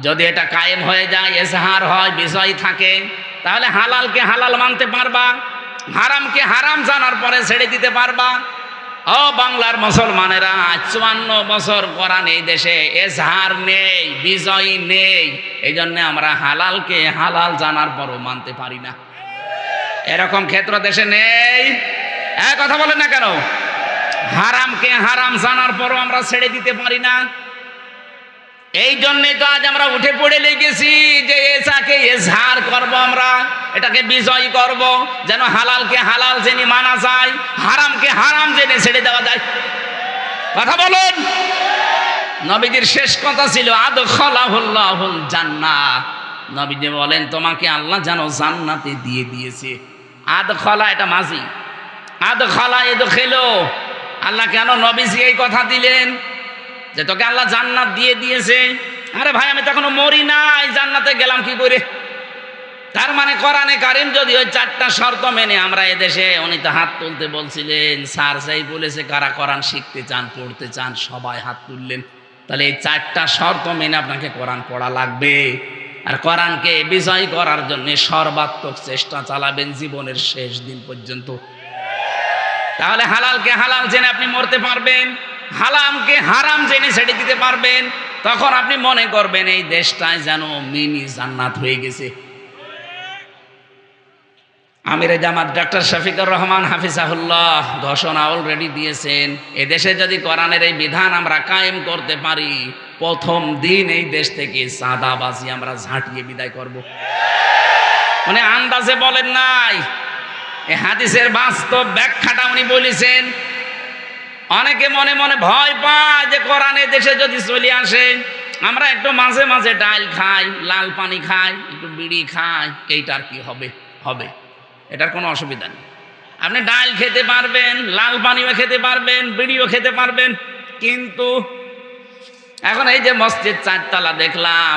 যদি এটা কায়েম হয়ে যায়, এজহার হয়, বিজয় থাকে, তাহলে হালালকে হালাল মানতে পারবা, হারামকে হারাম জানার পরে ছেড়ে দিতে পারবা? ও বাংলার মুসলমানেরা, 54 বছর কোরআন এই দেশে এজহার নেই, বিজয় নেই। এই জন্য আমরা হালালকে হালাল জানার পরও মানতে পারি না। এরকম ক্ষেত্র দেশে নেই? কথা বলেন না কেন? হারামকে হারাম জানার পরও আমরা ছেড়ে দিতে পারি না। এই জন্যই তো আজ আমরা উঠে পড়ে লেগেছি যে এটাকে এজহার করব, আমরা এটাকে বিজয় করব, যেন হালালকে হালাল জেনে মানা যায়, হারামকে হারাম জেনে ছেড়ে দেওয়া যায়। কথা বলুন। নবীজির শেষ কথা ছিল আদখালাহুল্লাহুল জান্নাহ। নবীজি বলেন তোমাকে আল্লাহ যেন জান্নাতে দিয়ে দিয়েছে। আদখালা এটা মাঝি, আদখালা ইদখিলু। আল্লাহ কেন নবীজি এই কথা দিলেন যে তোকে আল্লাহ জান্নাত দিয়ে দিয়েছে? আরে ভাই, আমি তো এখনো মরি নাই, জান্নাতে গেলাম কি করে? তার মানে কোরআনে কারিম যদি ওই 4টা শর্ত মেনে আমরা এদেশে, উনি তো হাত তুলতে বলছিলেন, স্যার যাই বলেছে কারা কোরআন শিখতে চান, পড়তে চান, সবাই হাত তুললেন। তাহলে এই 4টা শর্ত মেনে আপনাকে কোরআন পড়া লাগবে, আর কোরআনকে বিজয় করার জন্য সর্বাত্মক চেষ্টা চালাবেন জীবনের শেষ দিন পর্যন্ত। তাহলে হালালকে হালাল জেনে আপনি মরতে পারবেন, হারামকে হারাম জেনে ছেড়ে দিতে পারবেন। তখন আপনি মনে করবেন এই দেশটায় যেন মিনি জান্নাত হয়ে গেছে। আমিরে জামাত ডক্টর শফিকুর রহমান হাফিজাহুল্লাহ ঘোষণা অলরেডি দিয়েছেন, এদেশে যদি কোরআনের এই বিধান আমরা কায়েম করতে পারি, প্রথম দিন এই দেশ থেকে চাঁদাবাজি আমরা ঝাঁটিয়ে বিদায় করব। মানে আন্দাজে বলেন নাই, এই হাদিসের বাস্তব ব্যাখ্যাটা উনি বলেছেন। অনেকে মনে মনে ভয় পায় যে কোরআন দেশে যদি চলে আসে, আমরা একটু মাঝে মাঝে ডাল খাই, লাল পানি খাই, একটু বিড়ি খাই, এইটার কি হবে? হবে, এটার কোনো অসুবিধা নেই। আপনি ডাল খেতে পারবেন, লাল পানিও খেতে পারবেন, বিড়িও খেতে পারবেন। কিন্তু এখন এই যে মসজিদ 4 তলা দেখলাম,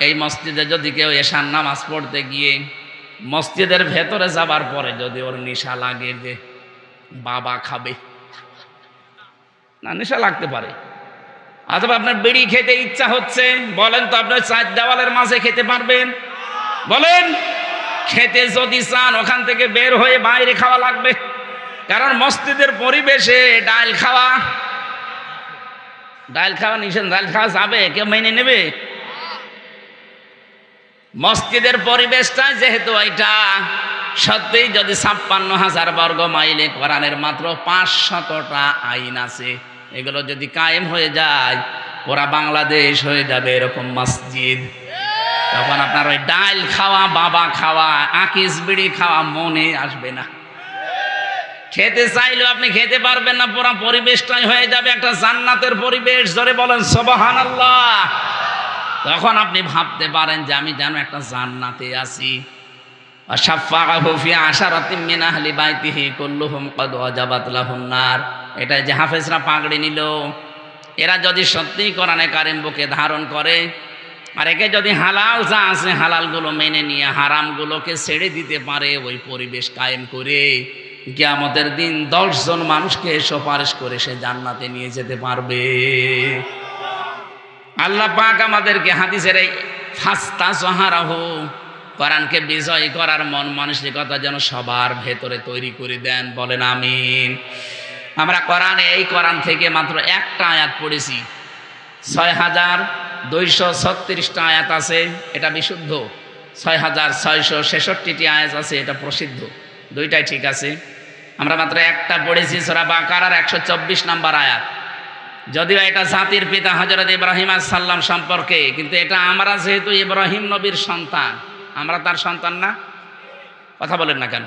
এই মসজিদে যদি কেউ এশার নামাজ পড়তে গিয়ে মসজিদের ভেতরে যাবার পরে যদি ওর নেশা লাগে যে বাবা খাবে, না নেশা লাগতে পারে, অথবা আপনার বিড়ি খেতে ইচ্ছা হচ্ছে, বলেন তো আপনার 4 দেওয়ালের মাঝে খেতে পারবেন? বলেন। খেতে যদি চান ওখান থেকে বের হয়ে বাইরে খাওয়া লাগবে, কারণ মসজিদের পরিবেশে ডাল খাওয়া নিষেধ। ডাল খাওয়া যাবে? কেউ মেনে নেবে? মসজিদের পরিবেশটা যেহেতু এটা সত্যিই, যদি 56,000 বর্গ মাইলে কোরআনের মাত্র 500টা আইন আছে, এগুলো যদি কায়েম হয়ে যায়, পুরা বাংলাদেশ হয়ে যাবে এরকম মসজিদ। তখন আপনার ওই ডাল খাওয়া, বাবা খাওয়া, আকিস বিড়ি খাওয়া মনে আসবে না। খেতে চাইলেও আপনি খেতে পারবেন না, পুরা পরিবেশটাই হয়ে যাবে একটা জান্নাতের পরিবেশ। জোরে বলেন সুবহানাল্লাহ। তখন আপনি ভাবতে পারেন যে আমি যেন একটা জান্নাতে আছি। শাফাআহু ফি আশারাতিন মিন আহলি বাইতিহি কুল্লুহুম ক্বাদ ওয়াজাবাত লাহুন নার। এটা যে হাফেজরা পাগড়ি নিল, এরা যদি সত্যিই কোরআনে কারিম বুকে ধারণ করে, আর একে যদি হালাল যা আছে হালালগুলো মেনে নিয়ে হারামগুলোকে ছেড়ে দিতে পারে, ওই পরিবেশ কায়েম করে কিয়ামতের দিন 10 জন মানুষকে সুপারিশ করে সে জান্নাতে নিয়ে যেতে পারবে। আল্লাহ পাক আমাদেরকে হাদিসের এই ফাস্তা সহারাহু, কোরআনকে বিজয় করার মন মানসিকতা যেন সবার ভেতরে তৈরি করে দেন। বলেন আমিন। আমরা কোরআনে, এই কোরআন থেকে মাত্র একটা আয়াত পড়েছি, 6,236টা আয়াত আছে, এটা বিশুদ্ধ। 6,666টি আয়াত আছে, এটা প্রসিদ্ধ। দুইটাই ঠিক আছে। আমরা মাত্র একটা পড়েছি, সূরা বাকারার 124 নম্বর আয়াত। যদিও এটা জাতির পিতা হযরত ইব্রাহিম আলাইহিস সালাম সম্পর্কে, কিন্তু এটা আমরা যেহেতু ইব্রাহিম নবীর সন্তান, আমরা তার সন্তান না? কথা বলেন না কেন?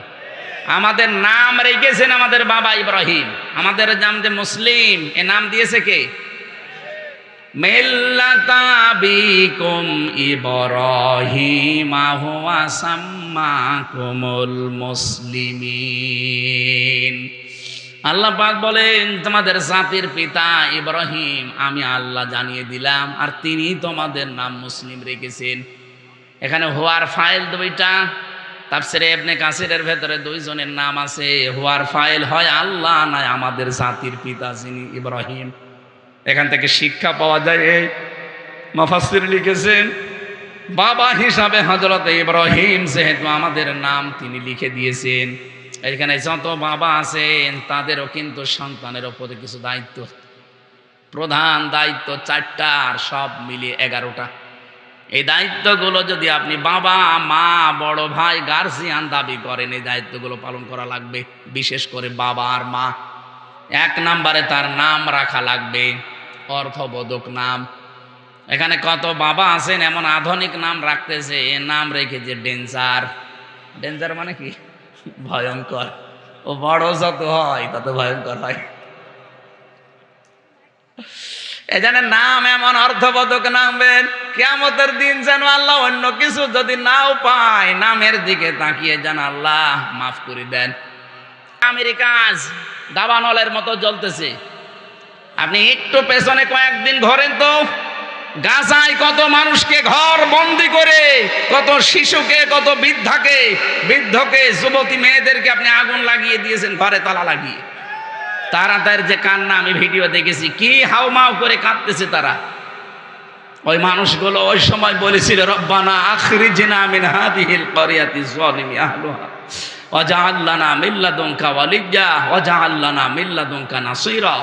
আমাদের নাম রেখেছেন আমাদের বাবা ইব্রাহিম। আমাদের নাম যে মুসলিম, এ নাম দিয়েছে কে? মিল্লাতা আবিকুম ইব্রাহিম হুয়া সাম্মাকুমুল মুসলিমিন। আল্লাহ পাক বলেন তোমাদের জাতির পিতা ইব্রাহিম আমি আল্লাহ জানিয়ে দিলাম, আর তিনি তোমাদের নাম মুসলিম রেখেছেন। এখানে হুয়ার ফাইল দুইটা, তাফসিরে ইবনে কাসিরের ভেতরে 2 জনের নাম আছে। হুয়ার ফাইল হয় আল্লাহ, নয় আমাদের জাতির পিতা যিনি ইব্রাহিম। এখান থেকে শিক্ষা পাওয়া যায়, এই মুফাসসির লিখেছেন বাবা হিসাবে হযরত ইব্রাহিম যেহেতু আমাদের নাম তিনি লিখে দিয়েছেন, এখানে যত বাবা আছেন তাদেরও কিন্তু সন্তানের ওপরে কিছু দায়িত্ব, প্রধান দায়িত্ব 4টা আর সব মিলিয়ে 11টা। এই দায়িত্বগুলো যদি আপনি বাবা মা বড় ভাই গার্জিয়ান দাবি করেন, এই দায়িত্বগুলো পালন করা লাগবে। বিশেষ করে বাবা আর মা, 1 নম্বরে তার নাম রাখা লাগবে, অর্থবোধক নাম। এখানে কত বাবা আছেন এমন আধুনিক নাম রাখতেছে, এ নাম রেখেছে ডেঞ্জার। ডেঞ্জার মানে কি? ভয়ঙ্কর। ও বড় যত হয় তত ভয়ঙ্কর হয়। এজন্য নাম এমন অর্থবোধক নামবেন, কিয়ামতের দিন যেন আল্লাহ অন্য কিছু যদি নাও পায়, নামের দিকে তাকিয়ে যেন আল্লাহ মাফ করে দেন। আমেরিকা আজ দাবানলের মতো জ্বলতেছে। আপনি একটু পেছনে কয়েকদিন ঘোরেন তো, গাজায় কত মানুষকে ঘর বন্দি করে, কত শিশুকে, কত বৃদ্ধকে, যুবতী মেয়েদেরকে আপনি আগুন লাগিয়ে দিয়েছেন, ঘরে তালা লাগিয়ে। তাদের যে কান্না আমি ভিডিও দেখেছি, কি হাউমাউ করে কাঁদতেছে তারা। ওই মানুষগুলো ওই সময় বলেছিল, রব্বানা আখরিজনা মিন হাযিহিল ক্বরিয়াতি যালিমি আহলুহা ওয়াজআল লানা মিন লাদুনকা ওয়ালিয়্যা ওয়াজআল লানা মিন লাদুনকা নাসীরা।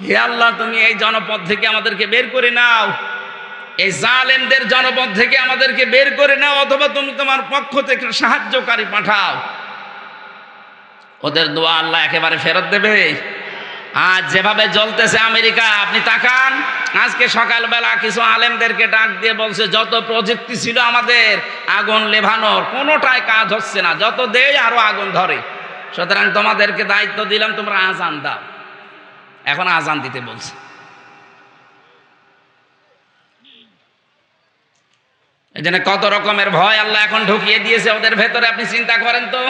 হে আল্লাহ, তুমি এই জনপদ থেকে আমাদেরকে বের করে নাও, এই জালেমদের জনপদ থেকে আমাদেরকে বের করে নাও, অথবা তুমি তোমার পক্ষ থেকে সাহায্যকারী পাঠাও। ওদের দোয়া আল্লাহ একেবারে ফেরত দেবে? আজ যেভাবে জ্বলতেছে আমেরিকা, আপনি তাকান। আজকে সকালবেলা কিছু আলেমদেরকে ডাক দিয়ে বলছে, যত প্রযুক্তি ছিল আমাদের আগুন লেভানোর, কোনোটাই কাজ হচ্ছে না, যত দেয় আরো আগুন ধরে। সুতরাং তোমাদেরকে দায়িত্ব দিলাম, তোমরা আজান দাও। এখন আজান দিতে বলছে। এই জন্য কত রকমের ভয় আল্লাহ এখন ঢুকিয়ে দিয়েছে ওদের ভেতরে। আপনি চিন্তা করেন তো,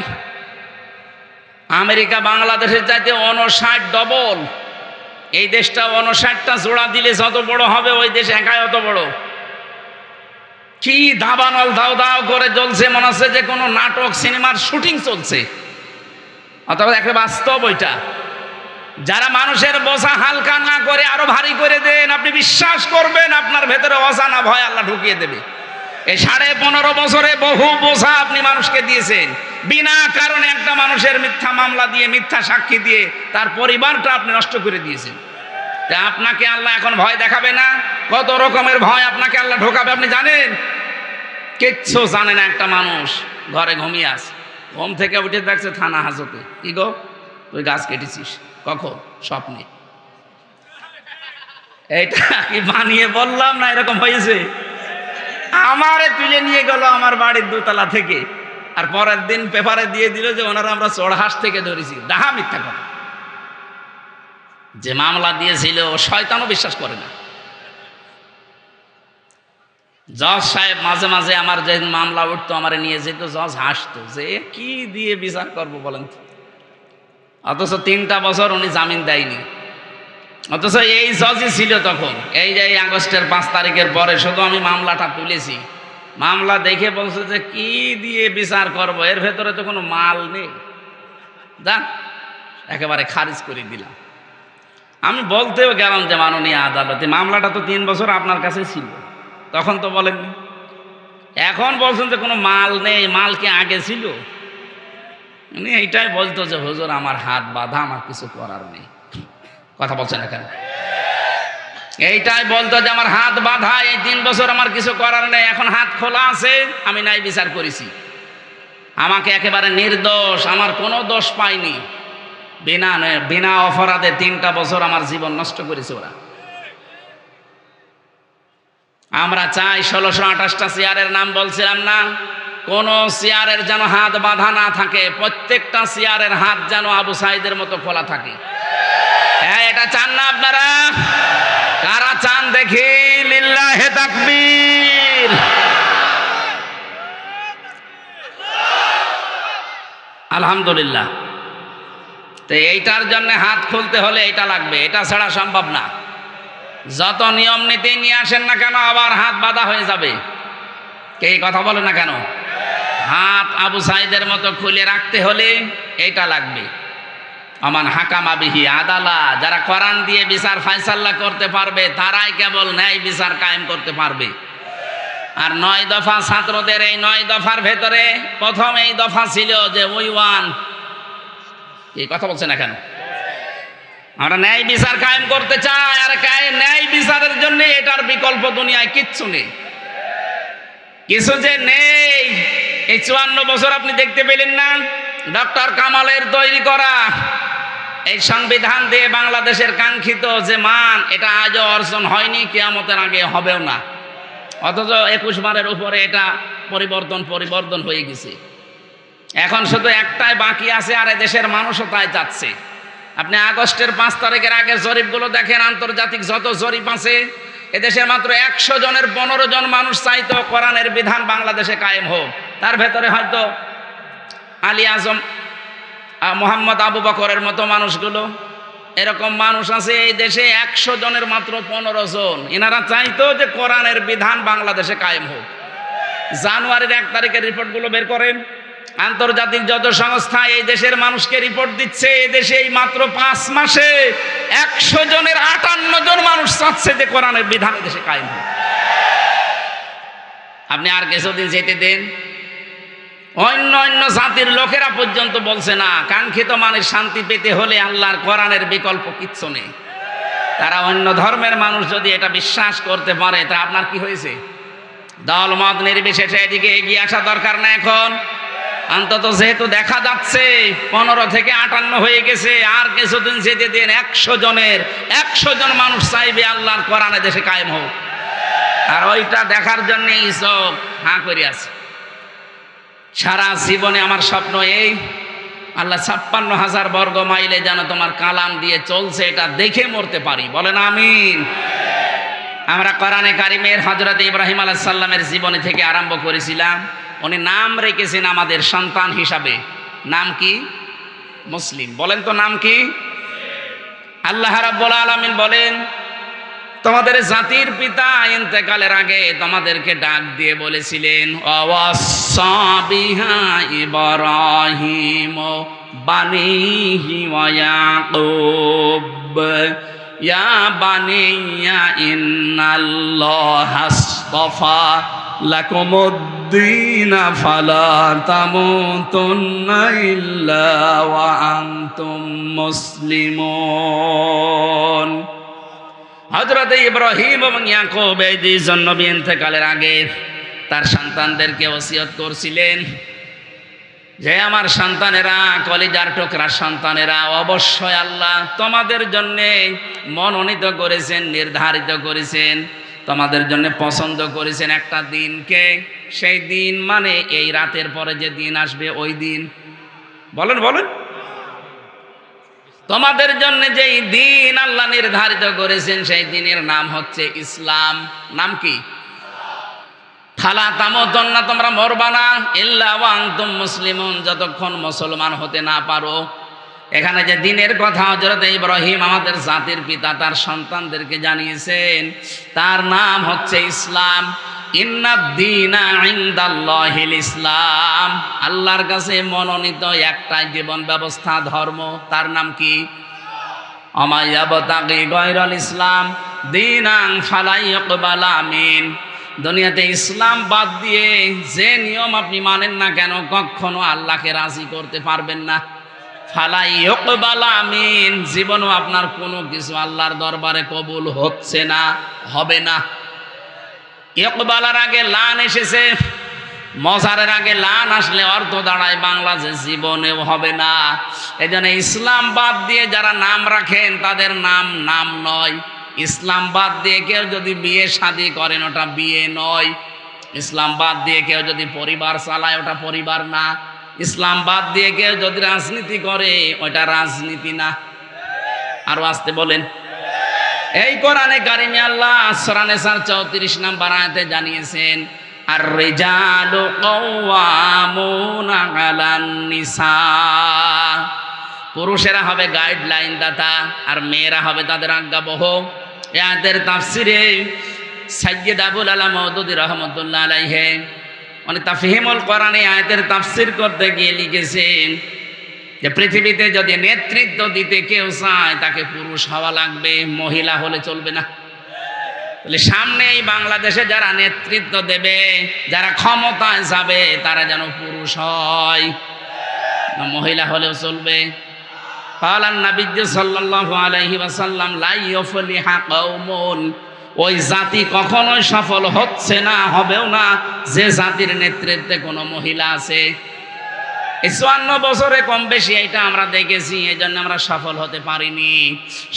আমেরিকা বাংলাদেশের চাইতে 59 ডবল। এই দেশটা 59টা জোড়া দিলে যত বড় হবে, ওই দেশ একাই অত বড়। কি দাবানল দাও দাও করে জ্বলছে, মনে হচ্ছে যে কোনো নাটক সিনেমার শুটিং চলছে, অথবা একটা বাস্তব। ওইটা যারা মানুষের বোঝা হালকা না করে আরো ভারী করে দেন, আপনি বিশ্বাস করবেন আপনার ভেতরে অজানা ভয় আল্লাহ ঢুকিয়ে দেবে। এই 15.5 বছরে বহু বোঝা আপনি মানুষকে দিয়েছেন, বিনা কারণে একটা মানুষের মিথ্যা মামলা দিয়ে, মিথ্যা সাক্ষী দিয়ে তার পরিবারটা আপনি নষ্ট করে দিয়েছেন। তা আপনাকে আল্লাহ এখন ভয় দেখাবে না? কত রকমের ভয় আপনাকে আল্লাহ ঢোকাবে আপনি জানেন? কিচ্ছু জানে না। একটা মানুষ ঘরে ঘুমিয়ে আছে, ঘুম থেকে উঠে দেখছে থানা হাজতে। কি গো, তুই গাছ কেটেছিস? কখন? স্বপ্নে। এইটা কি বানিয়ে বললাম না? এরকম হয়েছে। আমারে তুলে নিয়ে গেল আমার বাড়ির 2 তলা থেকে, আর পরের দিন পেপারে দিয়ে দিল যে ওনারা আমরা চড়হাঁস থেকে ধরেছি। ডাহা মিথ্যা কথা। যে মামলা দিয়েছিল শয়তানও বিশ্বাস করে না। জজ সাহেব মাঝে মাঝে আমার যে মামলা উঠতো, আমার নিয়ে যেত, জজ হাসতো যে কি দিয়ে বিচার করব বলেন তো। অথচ 3টা বছর উনি জামিন দেয়নি। অথচ এই জজই ছিল তখন। এই যে আগস্টের 5 তারিখের পরে শুধু আমি মামলাটা তুলেছি, মামলা দেখে বলছে যে কি দিয়ে বিচার করব, এর ভেতরে তো কোনো মাল নেই, যান একেবারে খারিজ করে দিলাম। আমি বলতেও গেলাম যে মাননীয় আদালতে, মামলাটা তো 3 বছর আপনার কাছে ছিল, তখন তো বলেননি। এখন বলছেন যে কোনো মাল নেই, মাল কি আগে ছিল? উনি এইটাই বলতো যে হুজুর আমার হাত বাঁধা, আমার কিছু করার নেই। কথা বলছেন এখানে? এইটাই বলতো যে আমার হাত বাঁধা, এই 3 বছর আমার কিছু করার নেই। এখন হাত খোলা আছে, আমি নাই বিচার করেছি, আমাকে একেবারে নির্দোষ, আমার কোনো দোষ পাইনি, বিনা অপরাধে 3টা বছর আমার জীবন নষ্ট করেছে ওরা। আমরা চাই 1628টা চেয়ারের নাম বলছিলাম না, কোন চেয়ারের যেন হাত বাঁধা না থাকে, প্রত্যেকটা চেয়ারের হাত যেন আবু সাইদের মতো খোলা থাকে। হ্যাঁ, এটা চান না আপনারা? কারা চান দেখি? লিল্লাহে তাকবীর। আলহামদুলিল্লাহ। তো এইটার জন্য হাত খুলতে হলে এটা লাগবে, এটা ছাড়া সম্ভব না। যত নিয়ম নীতি নিয়ে আসেন না কেন, আবার হাত বাঁধা হয়ে যাবে। কে কথা বলে না কেন? হাত আবু সাইদের মতো খুলে রাখতে হলে এইটা লাগবে। আমান হাকামা বিহি আদালা, যারা কোরআন দিয়ে বিচার ফায়সালা করতে পারবে তারাই কেবল ন্যায় বিচার কায়েম করতে পারবে। আর 9 দফা ছাত্রদের, এই 9 দফার ভেতরে প্রথম এই দফা ছিল যে উই ওয়ান, এই কথা বলছে না কেন? আমরা ন্যায় বিচার কায়েম করতে চাই, আর ন্যায় বিচারের জন্য এটার বিকল্প দুনিয়ায় কিচ্ছু নেই। কিছু যে নেই, এই 54 বছর আপনি দেখতে পেলেন না? ডক্টর কামালের তৈরি করা এই সংবিধান দিয়ে বাংলাদেশের কাঙ্ক্ষিত যে মান, এটা আজও অর্জন হয়নি, কিয়ামতের আগে হবেও না। অথচ 21 বারের উপরে এটা পরিবর্তন হয়ে গেছে। এখন শুধু একটাই বাকি আছে, আর দেশের মানুষও তাই চাচ্ছে। আপনি আগস্টের 5 তারিখের আগে জরিপগুলো দেখেন, আন্তর্জাতিক যত জরিপ আছে, এদেশের মাত্র 100 জনের 15 জন মানুষ চাইতো কোরআনের বিধান বাংলাদেশে কায়েম হোক। তার ভেতরে হয়তো আলী আজম, মোহাম্মদ আবু বকরের মতো মানুষগুলো, এরকম মানুষ আছে এই দেশে 100 জনের মাত্র 15 জন। এনারা চাইতো যে কোরআনের বিধান বাংলাদেশে কায়েম হোক। জানুয়ারির 1 তারিখের রিপোর্টগুলো বের করেন, আন্তর্জাতিক যত সংস্থা এই দেশের মানুষকে রিপোর্ট দিচ্ছে, এই দেশে এই মাত্র 5 মাসে 100 জনের 58 জন মানুষ চাচ্ছে যে কোরআনের বিধান দেশে কায়েম হোক। আপনি আর কিছুদিন যেতে দেন, অন্য জাতির লোকেরা পর্যন্ত বলছে না, কাঙ্ক্ষিত মানের শান্তি পেতে হলে আল্লাহর কোরআনের বিকল্প কিচ্ছু নেই। তারা অন্য ধর্মের মানুষ যদি এটা বিশ্বাস করতে পারে, তা আপনার কি হয়েছে? দল মত নির্বিশেষে এদিকে এগিয়ে আসা দরকার না এখন। অন্তত যেহেতু দেখা যাচ্ছে 15 থেকে 58 হয়ে গেছে, আর কিছুদিন যেতে দেন, 100 জন মানুষ চাইবে আল্লাহর কোরআনে দেশে কায়েম হোক। আর ওইটা দেখার জন্য সব হাঁ করে আছে। সারা জীবনে আমার স্বপ্ন এই, আল্লাহ 56,000 বর্গ মাইলে যেন তোমার কালাম দিয়ে চলছে, এটা দেখে মরতে পারি। বলেন আমিন। আমরা কোরআনে কারিমের হযরত ইব্রাহিম আলাইহিস সালামের জীবনী থেকে আরম্ভ করেছিলাম। উনি নাম রেখেছেন আমাদের সন্তান হিসাবে। নাম কি? মুসলিম। বলেন তো নাম কি? আল্লাহ রাব্বুল আলামিন বলেন, তোমাদের জাতির পিতা ইন্তেকালের আগে তোমাদেরকে ডাক দিয়ে বলেছিলেন, ওয়াসা বিহা ইব্রাহিম বানিহি ওয়া ইয়াকুব ইয়া বানিয়া ইন্নাল্লাহা আসতাফা লাকুমুদ্দীন ফালা তামুতুন্না ইল্লা ওয়া আনতুম মুসলিমুন। হযরত ইব্রাহিম এবং ইয়াকুব এই দুইজন নবী ইন্তেকালের আগে তার সন্তানদেরকে ওসিয়ত করছিলেন যে, আমার সন্তানেরা, কলিজার টুকরা সন্তানেরা, অবশ্যই আল্লাহ তোমাদের জন্য মনোনীত করেছেন, নির্ধারিত করেছেন, তোমাদের জন্য পছন্দ করেছেন একটা দিনকে। সেই দিন মানে এই রাতের পরে যে দিন আসবে ওই দিন। বলেন বলেন। তোমাদের জন্য যেই দিন আল্লাহ নির্ধারিত করেছেন সেই দিনের নাম হচ্ছে ইসলাম। নাম কি? ফালা তামুতুন্না, তোমরা মরবা না, ইল্লা ওয়া আনতুম মুসলিমুন, যতক্ষণ মুসলমান হতে না পারো। এখানে যে দিনের কথা হযরত ইব্রাহিম আমাদের জাতির পিতা তার সন্তানদেরকে জানিয়েছেন, তার নাম হচ্ছে ইসলাম। ইন্নাদ-দীনা ইনদাল্লাহিল ইসলাম, আল্লাহর কাছে মনোনীত একটাই জীবন ব্যবস্থা, ধর্ম, তার নাম কি? ওয়া ইয়াবতাগি গায়রাল ইসলাম দীনান ফালা ইউকবালা মিন। দুনিয়াতে ইসলাম বাদ দিয়ে যে নিয়ম আপনি মানেন না কেন, কখনো আল্লাহকে রাজি করতে পারবেন না। ফালা ইউকবালা মিন, জীবনও আপনার কোনো কিছু আল্লাহর দরবারে কবুল হচ্ছে না, হবে না। ইকবালার আগে লান এসেছে, মজারের আগে লান আসলে অর্থ দাঁড়ায় বাংলা যে জীবনেও হবে না। এই জন্য ইসলাম বাদ দিয়ে যারা নাম রাখেন তাদের নাম নাম নয়। ইসলাম বাদ দিয়ে কেউ যদি বিয়ে শাদী করেন ওটা বিয়ে নয়। ইসলাম বাদ দিয়ে কেউ যদি পরিবার চালায় ওটা পরিবার না। ইসলাম বাদ দিয়ে কেউ যদি রাজনীতি করে ওটা রাজনীতি না। আরো আসতে বলেন। এই কোরআনে কারিমে আল্লাহ সূরা নিসার 34 নম্বর আয়াতে জানিয়েছেন, আর রিজালু কাওয়ামুনা আলান নিসা, পুরুষেরা হবে গাইডলাইন দাতা আর মেয়েরা হবে তাদের আজ্ঞাবহ। এই আয়াতের তাফসিরে সাইয়্যিদ আবুল আলা মওদুদী রাহমাতুল্লাহ আলাইহি উনি তাফহিমুল কোরআনে আয়াতের তাফসির করতে গিয়ে লিখেছেন যে পৃথিবীতে যদি নেতৃত্ব দিতে কেউ চায় তাকে পুরুষ হওয়া লাগবে, মহিলা হলে চলবে না। তাহলে সামনে এই বাংলাদেশে যারা নেতৃত্ব দেবে, যারা ক্ষমতায় যাবে, তারা যেন পুরুষ হয়, না মহিলা হলেও চলবে। ক্বালান নবী সাল্লাল্লাহু আলাইহি ওয়াসাল্লাম লা ইউফলিহা কওমুন, ওই জাতি কখনোই সফল হচ্ছে না, হবেও না, যে জাতির নেতৃত্বে কোনো মহিলা আছে। এই 54 বছরে কম বেশি এটা আমরা দেখেছি, এই জন্য আমরা সফল হতে পারিনি।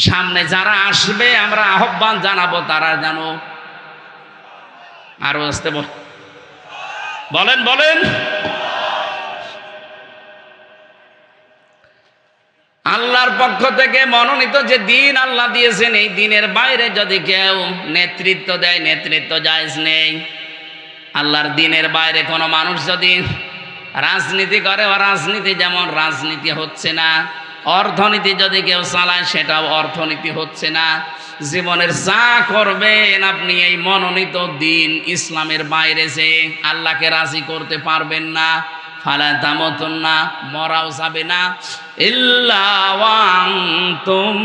সামনে যারা আসবে আমরা আহ্বান জানাবো, তারা জানো আরো আসতে বলেন বলেন। আল্লাহর পক্ষ থেকে মনোনীত যে দিন আল্লাহ দিয়েছেন, এই দিনের বাইরে যদি কেউ নেতৃত্ব দেয়, নেতৃত্ব জায়েজ নেই। আল্লাহর দিনের বাইরে কোনো মানুষ যদি রাজনীতি করে, ও রাজনীতি যেমন রাজনীতি হচ্ছে না, অর্থনীতি যদি কেউ চালায় সেটাও অর্থনীতি হচ্ছে না। জীবনের যা করবেন আপনি এই মনোনীত দিন ইসলামের বাইরে যে আল্লাহকে রাজি করতে পারবেন না। ফালা তামুতুন্না, মরাও যাবে না, ইল্লা ওয়া আনতুম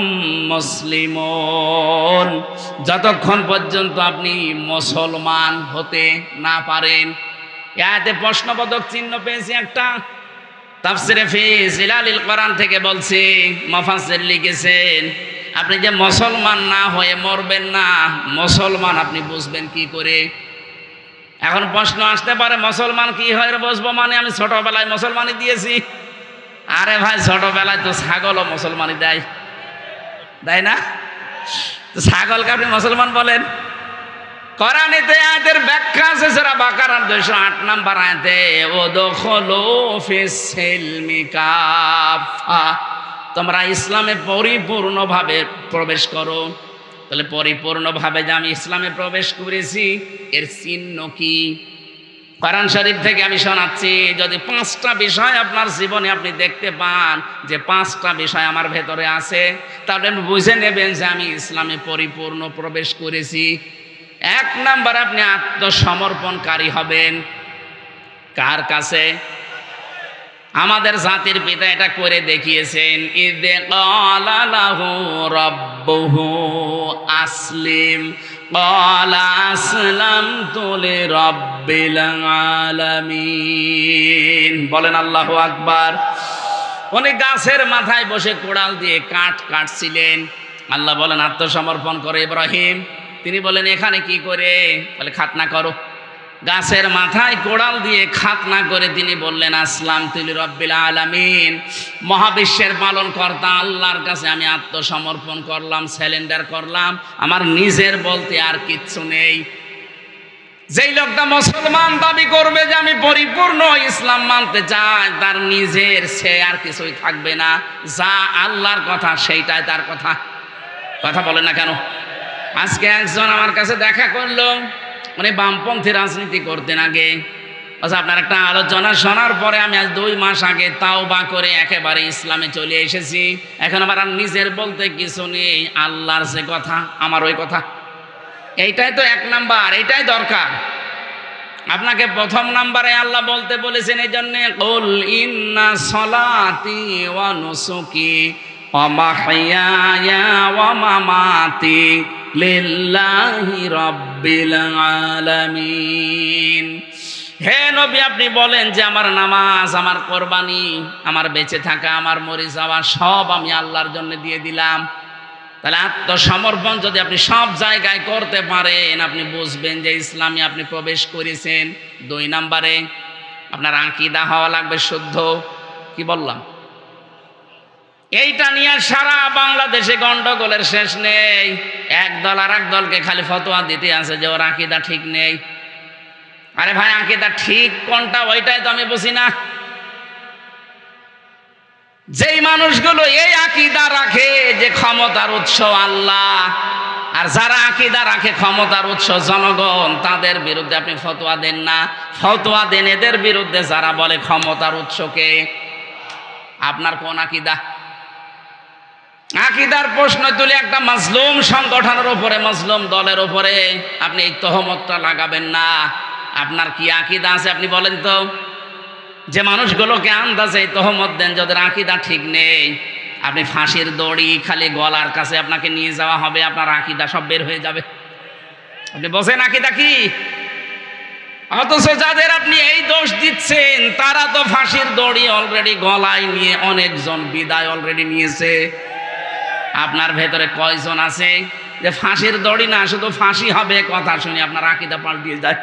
মুসলিমুন, যতক্ষণ পর্যন্ত আপনি মুসলমান হতে না পারেন। এতে প্রশ্নবোধক চিহ্ন পেয়েছি একটা, তাফসিরে ফি জিলালিল কোরআন থেকে বলছি, মুফাসসির লিখেছেন আপনি যে মুসলমান না হয়ে মরবেন না, মুসলমান আপনি বুঝবেন কি করে? এখন প্রশ্ন আসতে পারে, মুসলমান কি হয়ে বসবো, মানে আমি ছোটবেলায় মুসলমানি দিয়েছি। আরে ভাই, ছোটবেলায় তো ছাগলও মুসলমানি দেয়, দেয় না? ছাগলকে আপনি মুসলমান বলেন? কোরআনেতে আয়াতের ব্যাখ্যা আছে সূরা বাকারার 208 নম্বর আয়াতে, ওয়াদখুলু ফিস সিলমি কাফা, তোমরা ইসলামে পরিপূর্ণভাবে প্রবেশ করো। তাহলে পরিপূর্ণভাবে যে আমি ইসলামে প্রবেশ করেছি এর চিহ্ন কি? কোরআন শরীফ থেকে আমি শোনাচ্ছি, যদি 5টা বিষয় আপনার জীবনে আপনি দেখতে পান যে 5টা বিষয় আমার ভেতরে আছে, তাহলে বুঝে নেবেন যে আমি ইসলামে পরিপূর্ণ প্রবেশ করেছি। 1 নাম্বার, আপনি আত্মসমর্পণকারী হবেন। কার কাছে? আমাদের জাতির পিতা এটা করে দেখিয়েছেন, ইযে ক্বালা লাহু রাব্বুহু আসলিম ক্বালা আসলামতু লিরাব্বিল আলামিন। বলেন আল্লাহু আকবার। উনি গাছের মাথায় বসে কোড়াল দিয়ে কাঠ কাটছিলেন। আল্লাহ বলেন আত্মসমর্পণ করে ইব্রাহিম। তিনি বলেন এখানে কি করে? বলে খাতনা করো। গাছের মাথায় কোড়াল দিয়ে খাতনা করে তিনি বললেন আসলামতু লিরাব্বিল আলামিন, মহাবিশ্বের পালনকর্তা আল্লাহর কাছে আমি আত্মসমর্পণ করলাম, স্যালেন্ডার করলাম, আমার নিজের বলতে আর কিচ্ছু নেই। যেই লোকটা মুসলমান দাবি করবে যে আমি পরিপূর্ণ ইসলাম মানতে চাই, তার নিজের সে আর কিছুই থাকবে না, যা আল্লাহর কথা সেইটাই তার কথা। কথা বলে না কেন? আজকে একজন আমার কাছে দেখা করলো, মানে বামপন্থী রাজনীতি করতেন আগে। আচ্ছা, আপনার একটা আলোচনা শোনার পরে আমি আজ 2 মাস আগে তাওবা করে একেবারে ইসলামে চলে এসেছি। এখন আবার আর নিজের বলতে কিছু নেই, আল্লাহর যে কথা আমার ওই কথা। এইটাই তো 1 নাম্বার, এইটাই দরকার। আপনাকে 1ম নাম্বারে আল্লাহ বলতে বলেছেন, এই জন্যে কুল ইন্না সলাতি ওয়া নুসুকি ওয়া মাহইয়ায়া ওয়া মামাতি লিল্লাহি রাব্বিল আলামিন। হে নবী, আপনি বলেন যে আমার নামাজ, আমার কোরবানি, আমার বেঁচে থাকা, আমার মরে যাওয়া সব আমি আল্লাহর জন্য দিয়ে দিলাম। তাহলে আত্মসমর্পণ যদি আপনি সব জায়গায় করতে পারেন, আপনি বুঝবেন যে ইসলামে আপনি প্রবেশ করেছেন। 2 নাম্বারে আপনার আকীদা হওয়া লাগবে শুদ্ধ। কি বললাম? এইটা নিয়ে সারা বাংলাদেশে গন্ডগোলের শেষ নেই। এক দল আর এক দলকে খালি ফতোয়া দিতে আছে যে ওর আকীদা ঠিক নেই। আরে ভাই, আকীদা ঠিক কোনটা ওইটাই তো আমি বুঝি না। যেই মানুষগুলো এই আকীদা রাখে যে ক্ষমতার উৎস আল্লাহ, আর যারা আকীদা রাখে ক্ষমতার উৎস জনগণ, তাদের বিরুদ্ধে আপনি ফতোয়া দেন না। ফতোয়া দেন এদের বিরুদ্ধে যারা বলে ক্ষমতার উৎসকে। আপনার কোন আকীদা? আকীদার প্রশ্ন তুলে একটা মাজলুম সংগঠনের উপরে, মাজলুম দলের উপরে আপনি এই তহমতটা লাগাবেন না। আপনার কি আকীদা আছে আপনি বলেন তো? যে মানুষগুলোকে আন্দাজে তহমত দেন যাদের আকীদা ঠিক নেই, আপনি ফাঁসির দড়ি খালি গলার কাছে আপনাকে নিয়ে যাওয়া হবে, আপনার আকীদা সব বের হয়ে যাবে। আপনি বসেন আকীদা কি? অথচ যাদের আপনি এই দোষ দিচ্ছেন তারা তো ফাঁসির দড়ি অলরেডি গলায় নিয়ে অনেকজন বিদায় অলরেডি নিয়েছে। আপনার ভেতরে কয়জন আছে যে ফাঁসির দড়ি না শুধু ফাঁসি হবে কথা শুনে আপনার আকীদা পাল্টিয়ে যায়?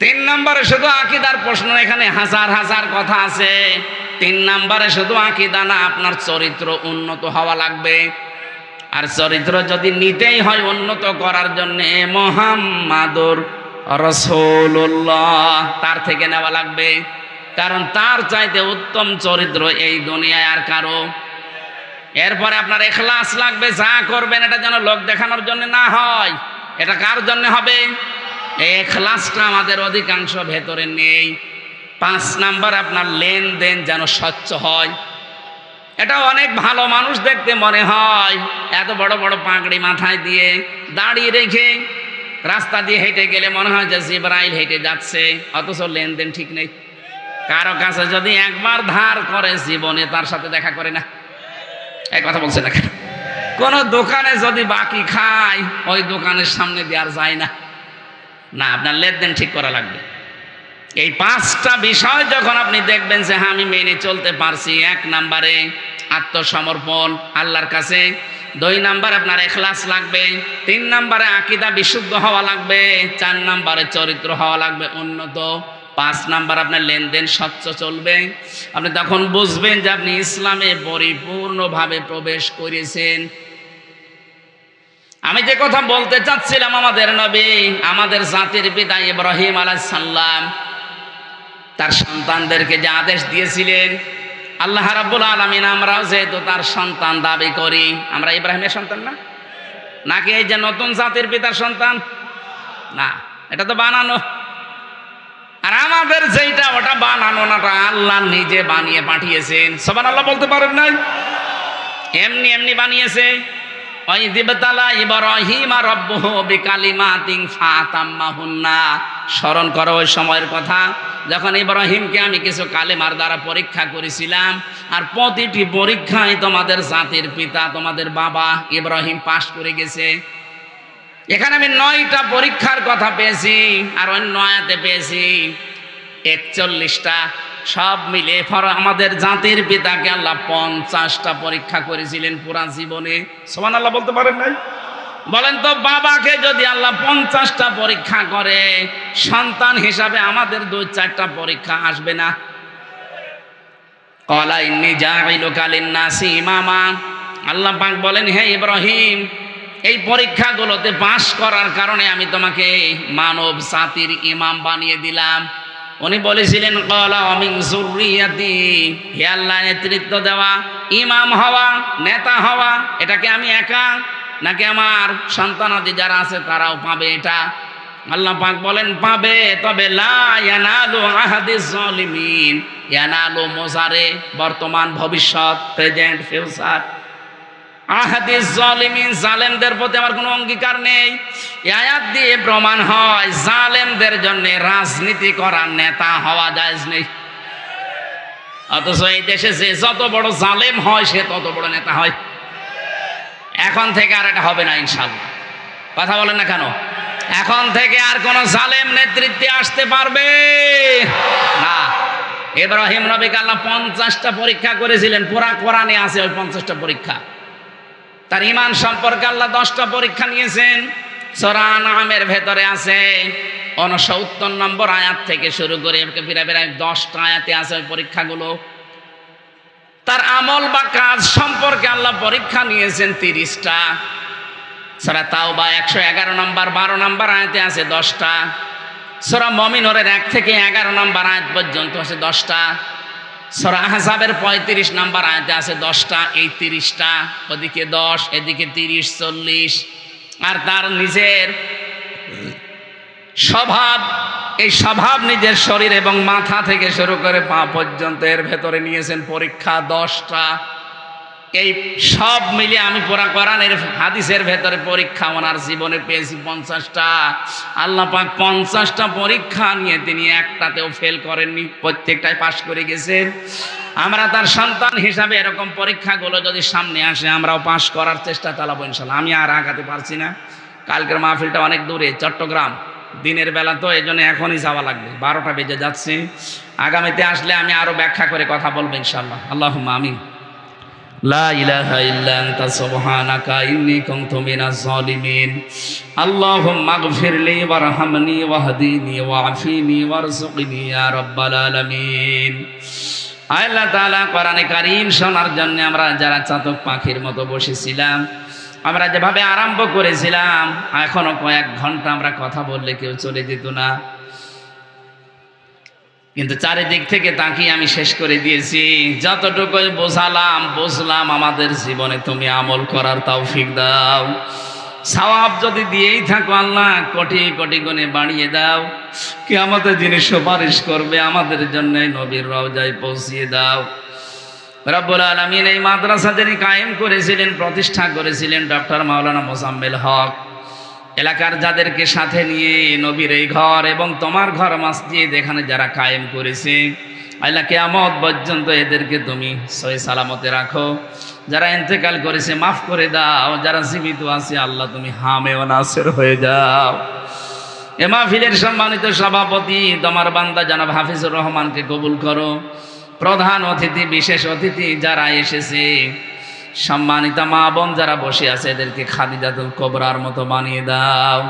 3 নম্বরে শুধু আকীদার প্রশ্ন, এখানে হাজার হাজার কথা আছে। 3 নম্বরে শুধু আকীদা না, আপনার চরিত্র উন্নত হওয়া লাগবে। আর চরিত্র যদি নিতেই হয় উন্নত করার জন্যে মুহাম্মাদুর রাসূলুল্লাহ, তার থেকে নেওয়া লাগবে। কারণ তার চাইতে উত্তম চরিত্র এই দুনিয়ায় আর কারো। এরপরে আপনার ইখলাস লাগবে, যা করবেন এটা যেন লোক দেখানোর জন্য না হয়। এটা কার জন্য হবে? এই ইখলাসটা আমাদের অধিকাংশ ভেতরে নেই। 5 নাম্বার, আপনার লেনদেন যেন স্বচ্ছ হয়। এটা অনেক ভালো মানুষ দেখতে মনে হয়, এত বড় বড় পাগড়ি মাথায় দিয়ে দাঁড়িয়ে রেখে রাস্তা দিয়ে হেঁটে গেলে মনে হয় যে জিবরাইল হেঁটে যাচ্ছে, অথচ লেনদেন ঠিক নেই। কারো কাছে যদি একবার ধার করে জীবনে তার সাথে দেখা করে না। এই কথা বলছে না কেন? কোন দোকানে যদি বাকি খায় ওই দোকানের সামনে দিয়ে আর যায় না। না, আপনার লেনদেন ঠিক করা লাগবে। এই 5টা বিষয় যখন আপনি দেখবেন যে হ্যাঁ আমি মেনে চলতে পারছি, 1 নম্বরে আত্মসমর্পণ আল্লাহর কাছে, 2 নম্বরে আপনার ইখলাস লাগবে, 3 নম্বরে আকীদা বিশুদ্ধ হওয়া লাগবে, 4 নম্বরে চরিত্র হওয়া লাগবে উন্নত, 5 নম্বর আপনার লেনদেন স্বচ্ছ চলবে। আপনি তখন বুঝবেন যে আপনি ইসলামে পরিপূর্ণভাবে প্রবেশ করেছেন। আমি যে কথা বলতে চাচ্ছিলাম, আমাদের নবী, আমাদের জাতির পিতা ইব্রাহিম আলাইহিস সালাম তার সন্তানদেরকে যে আদেশ দিয়েছিলেন, আল্লাহ রাব্বুল আলামিন আমরাও যেহেতু তার সন্তান দাবি করি, আমরা ইব্রাহিমের সন্তান না? নাকি এই যে নতুন জাতির পিতার সন্তান? না, এটা তো বানানো। আর আমাদের যেটা ওটা বানানো না, আল্লাহ নিজে বানিয়ে পাঠিয়েছেন। সুবহানাল্লাহ বলতে পারেন নাই? এমনি এমনি বানিয়েছে। ইব্রাহিম রাব্বুহু বিকালিমাতিন ফাতাম্মাহুন্না, স্মরণ করো ওই সময়ের কথা যখন ইব্রাহিমকে আমি কিছু কালেমার দ্বারা পরীক্ষা করেছিলাম। আর প্রতিটি পরীক্ষায় তোমাদের জাতির পিতা, তোমাদের বাবা ইব্রাহিম পাশ করে গেছে। এখানে আমি 9টা পরীক্ষার কথা পেয়েছি, আর অন্য আয়াতে পেয়েছি 41টা। সব মিলে আমাদের জাতির পিতাকে আল্লাহ 50টা পরীক্ষা করেছিলেন পুরা জীবনে। সুবহানাল্লাহ বলতে পারেন নাই? বলেন তো, বাবাকে যদি আল্লাহ 50টা পরীক্ষা করে, সন্তান হিসাবে আমাদের 2-4টা পরীক্ষা আসবে না? ক্বালা ইন্নী জাইলুকা লিন-নাসি ইমামা, আল্লাহ পাক বলেন হে ইব্রাহিম, এই পরীক্ষাগুলোতে পাশ করার কারণে আমি তোমাকে মানব জাতির ইমাম বানিয়ে দিলাম। উনি বলেছিলেন ক্বালা ওয়া মিন যুররিয়াতি, হে আল্লাহ, নেতৃত্ব দেওয়া, ইমাম হওয়া, নেতা হওয়া, এটাকে আমি একা নাকি আমার সন্তানাদি যারা আছে তারাও পাবে? এটা আল্লাহ পাক বলেন পাবে, তবে লা ইয়ানালু আহাদিজ জালিমিন। ইয়ানালু মুজারে, বর্তমান, ভবিষ্যৎ, প্রেজেন্ট, ফিউচার। আহাদিজ জালিমিন, জালেমদের প্রতি আমার কোনো অঙ্গীকার নেই। এই আয়াত দিয়ে প্রমাণ হয় জালেমদের জন্য রাজনীতি করার নেতা হওয়া জায়েজ নেই। অথচ এই দেশে যে যত বড় জালেম হয় সে তত বড় নেতা হয়। এখন থেকে আর এটা হবে না ইনশাআল্লাহ। কথা বলেন না কেন? এখন থেকে আর কোন জালেম নেতৃত্বে আসতে পারবে না। ইব্রাহিম নবীকে আল্লাহ 50টা পরীক্ষা করেছিলেন, পুরা কোরআনে আছে ওই 50টা পরীক্ষা। তার ঈমান সম্পর্কে আল্লাহ 10টা পরীক্ষা নিয়েছেন। সূরা আনআমের ভেতরে আছে 69 নম্বর আয়াত থেকে শুরু করে প্রায় 10টা আয়াতে আছে ওই পরীক্ষাগুলো। তার আমল বা কাজ সম্পর্কে আল্লাহ পরীক্ষা নিয়েছেন 30টা। সূরা তাওবা 111 নম্বর 12 নম্বর আয়াতে আছে 10টা। সূরা মুমিনুনের 1 থেকে 11 নম্বর আয়াত পর্যন্ত আছে 10টা। সূরা আহজাবের 35 নম্বর আয়াতে আছে 10টা। এই 30টা, ওদিকে 10, এদিকে 30, 40। আর তার নিজের স্বভাব, এই স্বভাব নিজের শরীর এবং মাথা থেকে শুরু করে পা পর্যন্ত এর ভেতরে নিয়েছেন পরীক্ষা 10টা। এই সব মিলে আমি পুরা কোরআনের হাদিসের ভেতরে পরীক্ষা ওনার জীবনে পেয়েছি 50টা। আল্লাহ পাক 50টা পরীক্ষা নিয়ে তিনি একটাতেও ফেল করেননি, প্রত্যেকটাই পাশ করে গেছেন। আমরা তার সন্তান হিসাবে এরকম পরীক্ষাগুলো যদি সামনে আসে আমরাও পাশ করার চেষ্টা চালাবো ইনশাআল্লাহ। আমি আর আগাতে পারছি না, কালকের মাহফিলটা অনেক দূরে, চট্টগ্রাম, দিনের বেলা তো এই জন্য এখনই যাওয়া লাগবে, 12টা বেজে যাচ্ছে। আগামীতে আসলে আমি আরো ব্যাখ্যা করে কথা বলবো ইনশাআল্লাহ। আল্লাহুম্মা আমিন। লা ইলাহা ইল্লা আনতা সুবহানাকা ইন্নী কুনতু মিনাজ জালিমিন। আল্লাহুম্মা আগফিরলি ওয়ারহামনি ওয়াহদিনি ওয়াআফিনি ওয়ারযুকনি ইয়া রাব্বাল আলামিন। আল্লাহ তাআলা কোরআনে কারীম শোনার জন্য আমরা যারা চাতক পাখির মতো বসেছিলাম, আমরা যেভাবে আরম্ভ করেছিলাম, এখনো কয়েক ঘন্টা আমরা কথা বললে কেউ চলে যেত না, কিন্তু চারিদিক থেকে তাকিয়ে আমি শেষ করে দিয়েছি। যতটুকুই বুঝলাম আমাদের জীবনে তুমি আমল করার তৌফিক দাও। সওয়াব যদি দিয়েই থাকো আল্লাহ, কোটি কোটি গুণে বাড়িয়ে দাও। কিয়ামতের দিনে সুপারিশ করবে আমাদের জন্য, নবীর রওজায় পৌঁছিয়ে দাও। রব্বুল আলামিন এই মাদ্রাসা যিনি কায়েম করেছিলেন, প্রতিষ্ঠা করেছিলেন ডক্টর মাওলানা মোজাম্মেল হক, এলাকার যাদেরকে সাথে নিয়ে নবীর এই ঘর এবং তোমার ঘর মসজিদ এখানে যারা কায়েম করেছে, আল্লাহ কিয়ামত পর্যন্ত এদেরকে তুমি সহি সালামতে রাখো। যারা ইন্তেকাল করেছে মাফ করে দাও, যারা জীবিত আছে আল্লাহ তুমি হামে ও নাসির হয়ে যাও। এ মাহফিলের সম্মানিত সভাপতি তোমার বান্দা জনাব হাফিজুর রহমানকে কবুল করো। প্রধান অতিথি, বিশেষ অতিথি যারা এসেছে, সম্মানিত মা বোন যারা বসে আছে, এদেরকে খাদিজাতুল কোবরার মতো বানিয়ে দাও।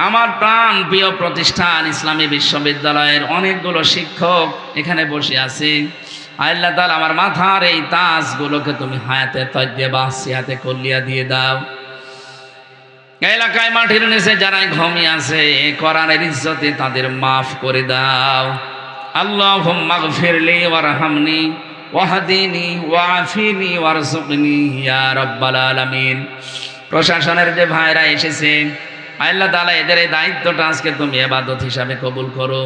আমার প্রাণ প্রিয় প্রতিষ্ঠান ইসলামী বিশ্ববিদ্যালয়ের অনেকগুলো শিক্ষক এখানে বসে আছে। আল্লাহ তাআলা আমার মাথার এই তাজগুলোকে তুমি হায়াতে তাইয়্যিবা সিহাতে কুল্লিয়া দিয়ে দাও। এলাকায় মাটির নিচে যারা ঘুমিয়ে আছে, কোরআনের ইজ্জতে তাদের মাফ করে দাও। আল্লাহুম্মা গফিরলি ওয়ারহামনি ওয়াহদিনি ওয়াআফিনি ওয়ারযুকনি ইয়া রাব্বাল আলামিন। প্রশাসনের যে ভাইরা এসেছে, আল্লাহ তাআলা এদের এই দায়িত্বটা আজকে তুমি ইবাদত হিসাবে কবুল করো।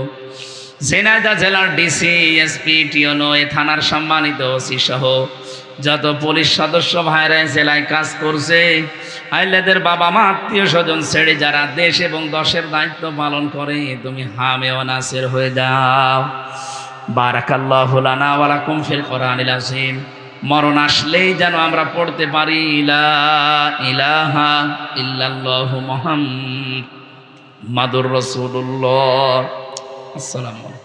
ঝিনাইদহ জেলার ডিসি, এসপি, টিওনো, এ থানার সম্মানিত ওসি সহ যত পুলিশ সদস্য ভাইরা জেলায় কাজ করছে, আল্লাহদের বাবা মা আত্মীয় স্বজন ছেড়ে যারা দেশ এবং দশের দায়িত্ব পালন করে, তুমি হামে ও নাসির হয়ে দাও। বারাকাল্লাহু লানা ওয়া লাকুম ফিল কোরআনিল আযীম। মরণ আসলেই যেন আমরা পড়তে পারি লা ইলাহা ইল্লাল্লাহু মুহাম্মাদুর রাসূলুল্লাহ। আসসালামু আলাইকুম।